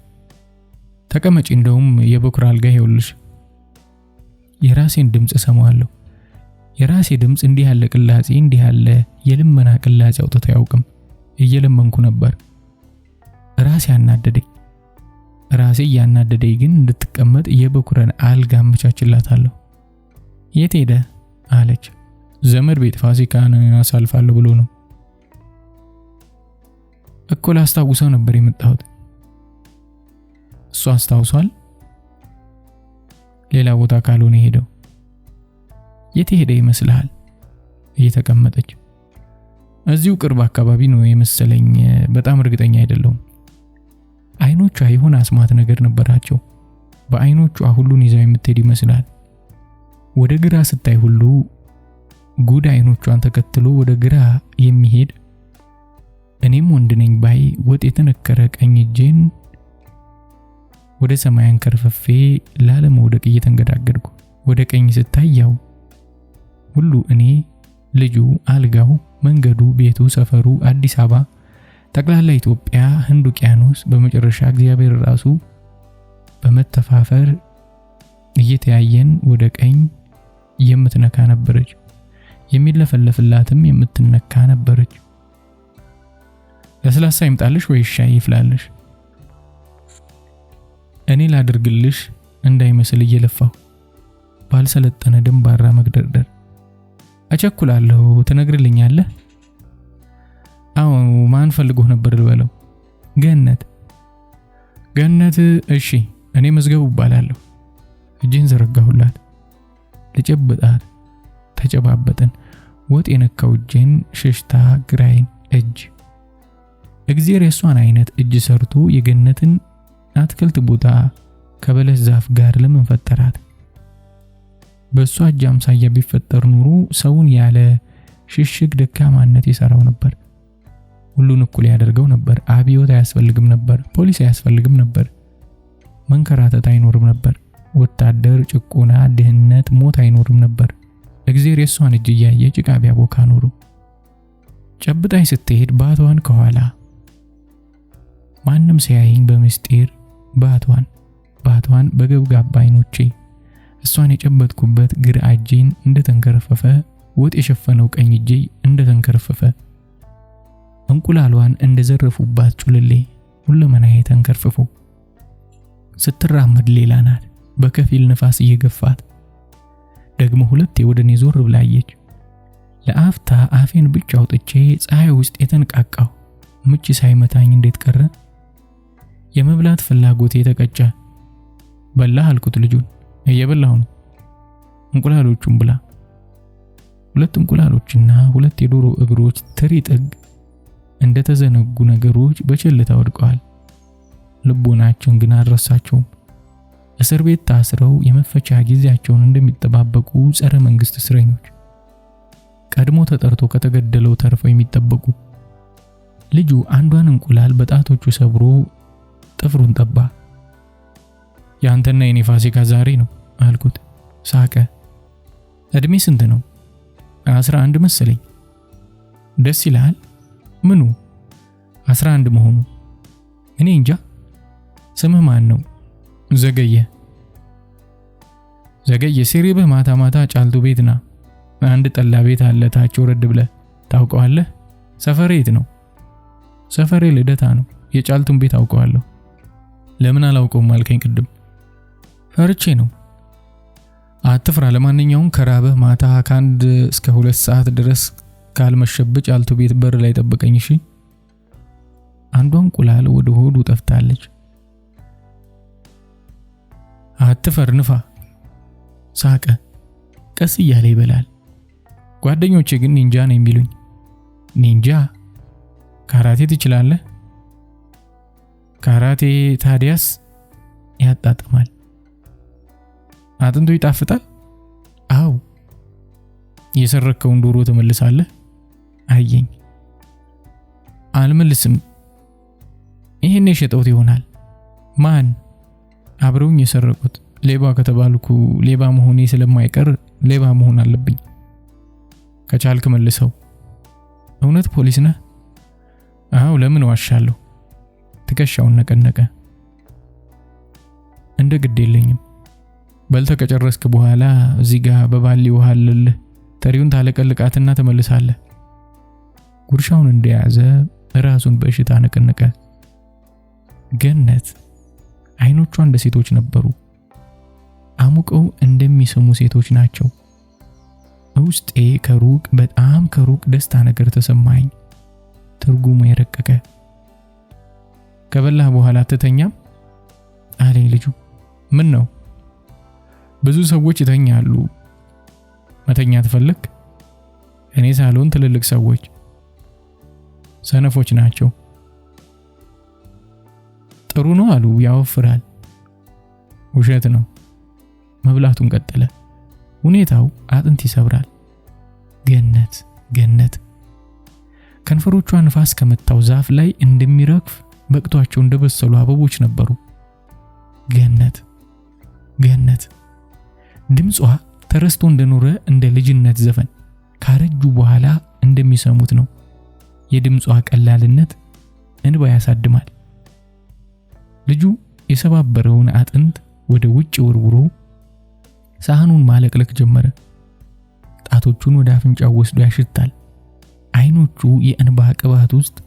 ተቀመጪ፣ እንደውም የበኩር አልጋ ይኸውልሽ። የራሴን ድምጽ ሰማዋለሁ። የራሴ ድምጽ እንዲህ ያለ ቅላጼ፣ እንዲህ ያለ የልመና ቅላጼ አውጥቶ አያውቅም። እየለመንኩ ነበር። ራሴ አናደደኝ። ራሴ ያናደደኝ ግን እንድትቀመጥ የበኩረን አልጋ አመቻችላታለሁ። የት ሄደ አለች። ዘመድ ቤት ፋሲካን አሳልፋለሁ ብሎ ነው እኮ። ላስታውሰው ነበር የመጣሁት። እሱ አስታውሷል? ሌላ ቦታ ካልሆነ ሄደው። የት ሄደ ይመስልሃል? እየተቀመጠች። እዚሁ ቅርብ አካባቢ ነው የመሰለኝ፣ በጣም እርግጠኛ አይደለሁም። አይኖቿ የሆነ አስማት ነገር ነበራቸው። በአይኖቿ ሁሉን ይዛ የምትሄድ ይመስላል። ወደ ግራ ስታይ ሁሉ ጉድ አይኖቿን ተከትሎ ወደ ግራ የሚሄድ። እኔም ወንድ ነኝ ባይ ወጥ የተነከረ ቀኝ እጄን ወደ ሰማይ አንከርፍፌ ላለመውደቅ እየተንገዳገድኩ ወደ ቀኝ ስታያው ሁሉ እኔ፣ ልጁ፣ አልጋው፣ መንገዱ፣ ቤቱ፣ ሰፈሩ፣ አዲስ አበባ፣ ጠቅላላ ኢትዮጵያ፣ ህንድ ውቅያኖስ፣ በመጨረሻ እግዚአብሔር ራሱ በመተፋፈር እየተያየን ወደ ቀኝ የምትነካ ነበረች። የሚለፈለፍላትም የምትነካ ነበረች። ለስላሳ ይምጣልሽ ወይ ሻይ ይፍላልሽ? እኔ ላድርግልሽ እንዳይመስል እየለፋሁ ባልሰለጠነ ደንባራ መግደርደር። አቸኩላለሁ፣ ትነግርልኛለህ? አዎ። ማን ፈልጎህ ነበር ልበለው? ገነት። ገነት፣ እሺ። እኔ መዝገቡ እባላለሁ። እጄን ዘረጋሁላት። ልጨብጣት። ተጨባበጠን። ወጥ የነካው እጄን ሸሽታ ግራይን እጅ። እግዚአብሔር የሷን አይነት እጅ ሰርቶ የገነትን አትክልት ቦታ ከበለስ ዛፍ ጋር ለምን ፈጠራት? በሷ እጅ አምሳያ ቢፈጠር ኑሮ ሰውን ያለ ሽሽግ ደካማነት ይሰራው ነበር። ሁሉን እኩል ያደርገው ነበር። አብዮት አያስፈልግም ነበር። ፖሊስ አያስፈልግም ነበር። መንከራተት አይኖርም ነበር። ወታደር፣ ጭቆና፣ ድህነት፣ ሞት አይኖርም ነበር። እግዚአብሔር የሷን እጅ እያየ ጭቃ ቢያቦካ ኖሮ። ጨብጣኝ ስትሄድ ባቷን ከኋላ ማንም ሲያየኝ በምስጢር ባቷን በገብጋባ አይኖቼ እሷን የጨበጥኩበት ግራ እጄን እንደተንከረፈፈ፣ ወጥ የሸፈነው ቀኝ እጄ እንደተንከረፈፈ፣ እንቁላሏን እንደዘረፉባት ጩልሌ ሁለመናዬ ተንከርፍፎ። ስትራመድ ሌላ ናት፣ በከፊል ነፋስ እየገፋት። ደግሞ ሁለቴ ወደኔ ዞር ብላየች። ለአፍታ አፌን ብቻ አውጥቼ ፀሐይ ውስጥ የተንቃቃው ምች ሳይመታኝ እንዴት ቀረ? የመብላት ፍላጎቴ ተቀጨ። በላህ አልኩት ልጁን። እየበላሁ ነው። እንቁላሎቹን ብላ። ሁለት እንቁላሎችና ሁለት የዶሮ እግሮች ትሪ ጥግ እንደተዘነጉ ነገሮች በቸልታ ወድቀዋል። ልቦናችን ግን አልረሳቸውም። እስር ቤት ታስረው የመፈቻ ጊዜያቸውን እንደሚጠባበቁ ጸረ መንግስት እስረኞች፣ ቀድሞ ተጠርቶ ከተገደለው ተርፈው የሚጠበቁ። ልጁ አንዷን እንቁላል በጣቶቹ ሰብሮ ጥፍሩን ጠባ። ያንተና የኔ ፋሲካ ዛሬ ነው አልኩት። ሳቀ። እድሜ ስንት ነው? 11 መሰለኝ። ደስ ይላል? ምኑ 11 መሆኑ? እኔ እንጃ። ስምህ ማን ነው? ዘገየ። ዘገየ ሲሪብህ ማታ ማታ ጫልቱ ቤት ና። አንድ ጠላ ቤት አለ ታች ወረድ ብለህ ታውቀዋለህ? ሰፈሬ የት ነው? ሰፈሬ ልደታ ነው። የጫልቱን ቤት አውቀዋለሁ። ለምን አላውቀውም አልከኝ ቅድም? ፈርቼ ነው። አትፍራ። ለማንኛውም ከራበህ ማታ ከ1 እስከ 2 ሰዓት ድረስ ካልመሸብህ ጫልቱ ቤት በር ላይ ጠብቀኝ እሺ? አንዷ እንቁላል ወደ ሆዱ ጠፍታለች። አትፈር ንፋ። ሳቀ። ቀስ እያለ ይበላል። ጓደኞቼ ግን ኒንጃ ነው የሚሉኝ። ኒንጃ? ካራቴ ትችላለህ? ካራቴ ታዲያስ ያጣጥማል። አጥንቱ ይጣፍጣል? አው። የሰረከውን ዶሮ ተመልሳለህ? አየኝ። አልመልስም። ይሄን የሸጠውት ይሆናል። ማን? አብረውኝ የሰረቁት። ሌባ ከተባልኩ ሌባ መሆኔ ስለማይቀር ሌባ መሆን አለብኝ። ከቻልክ መልሰው። እውነት ፖሊስ ነህ? አው። ለምን ዋሻለሁ? ትከሻውን ነቀነቀ። እንደ ግድ የለኝም። በልተ ከጨረስክ በኋላ እዚህ ጋር በባሊ ውሃ አለልህ። ተሪውን ታለቀልቃትና ተመልሳለህ። ጉርሻውን እንደያዘ ራሱን በእሽታ ነቀነቀ። ገነት አይኖቿ እንደ ሴቶች ነበሩ። አሙቀው እንደሚስሙ ሴቶች ናቸው። ውስጤ ከሩቅ በጣም ከሩቅ ደስታ ነገር ተሰማኝ። ትርጉሙ የረቀቀ። ከበላህ በኋላ አትተኛም አለኝ ልጁ። ምን ነው? ብዙ ሰዎች ይተኛሉ። መተኛት ፈለክ? እኔ ሳልሆን ትልልቅ ሰዎች ሰነፎች ናቸው። ጥሩ ነው አሉ። ያወፍራል። ውሸት ነው። መብላቱን ቀጠለ። ሁኔታው አጥንት ይሰብራል። ገነት ገነት ከንፈሮቿ ንፋስ ከመታው ዛፍ ላይ እንደሚረግፍ በቅቷቸው እንደበሰሉ አበቦች ነበሩ። ገነት ገነት ድምጿ ተረስቶ እንደኖረ እንደ ልጅነት ዘፈን ካረጁ በኋላ እንደሚሰሙት ነው። የድምጿ ቀላልነት እንባ ያሳድማል። ልጁ የሰባበረውን አጥንት ወደ ውጭ ወርውሮ ሳህኑን ማለቅለቅ ጀመረ። ጣቶቹን ወደ አፍንጫው ወስዶ ያሽታል። አይኖቹ የእንባ ቅባት ውስጥ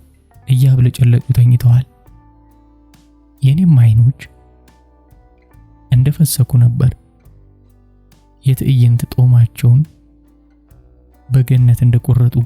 እያብለጨለጩ ተኝተዋል። የኔም አይኖች እንደፈሰኩ ነበር። የትዕይንት ጦማቸውን በገነት እንደቆረጡ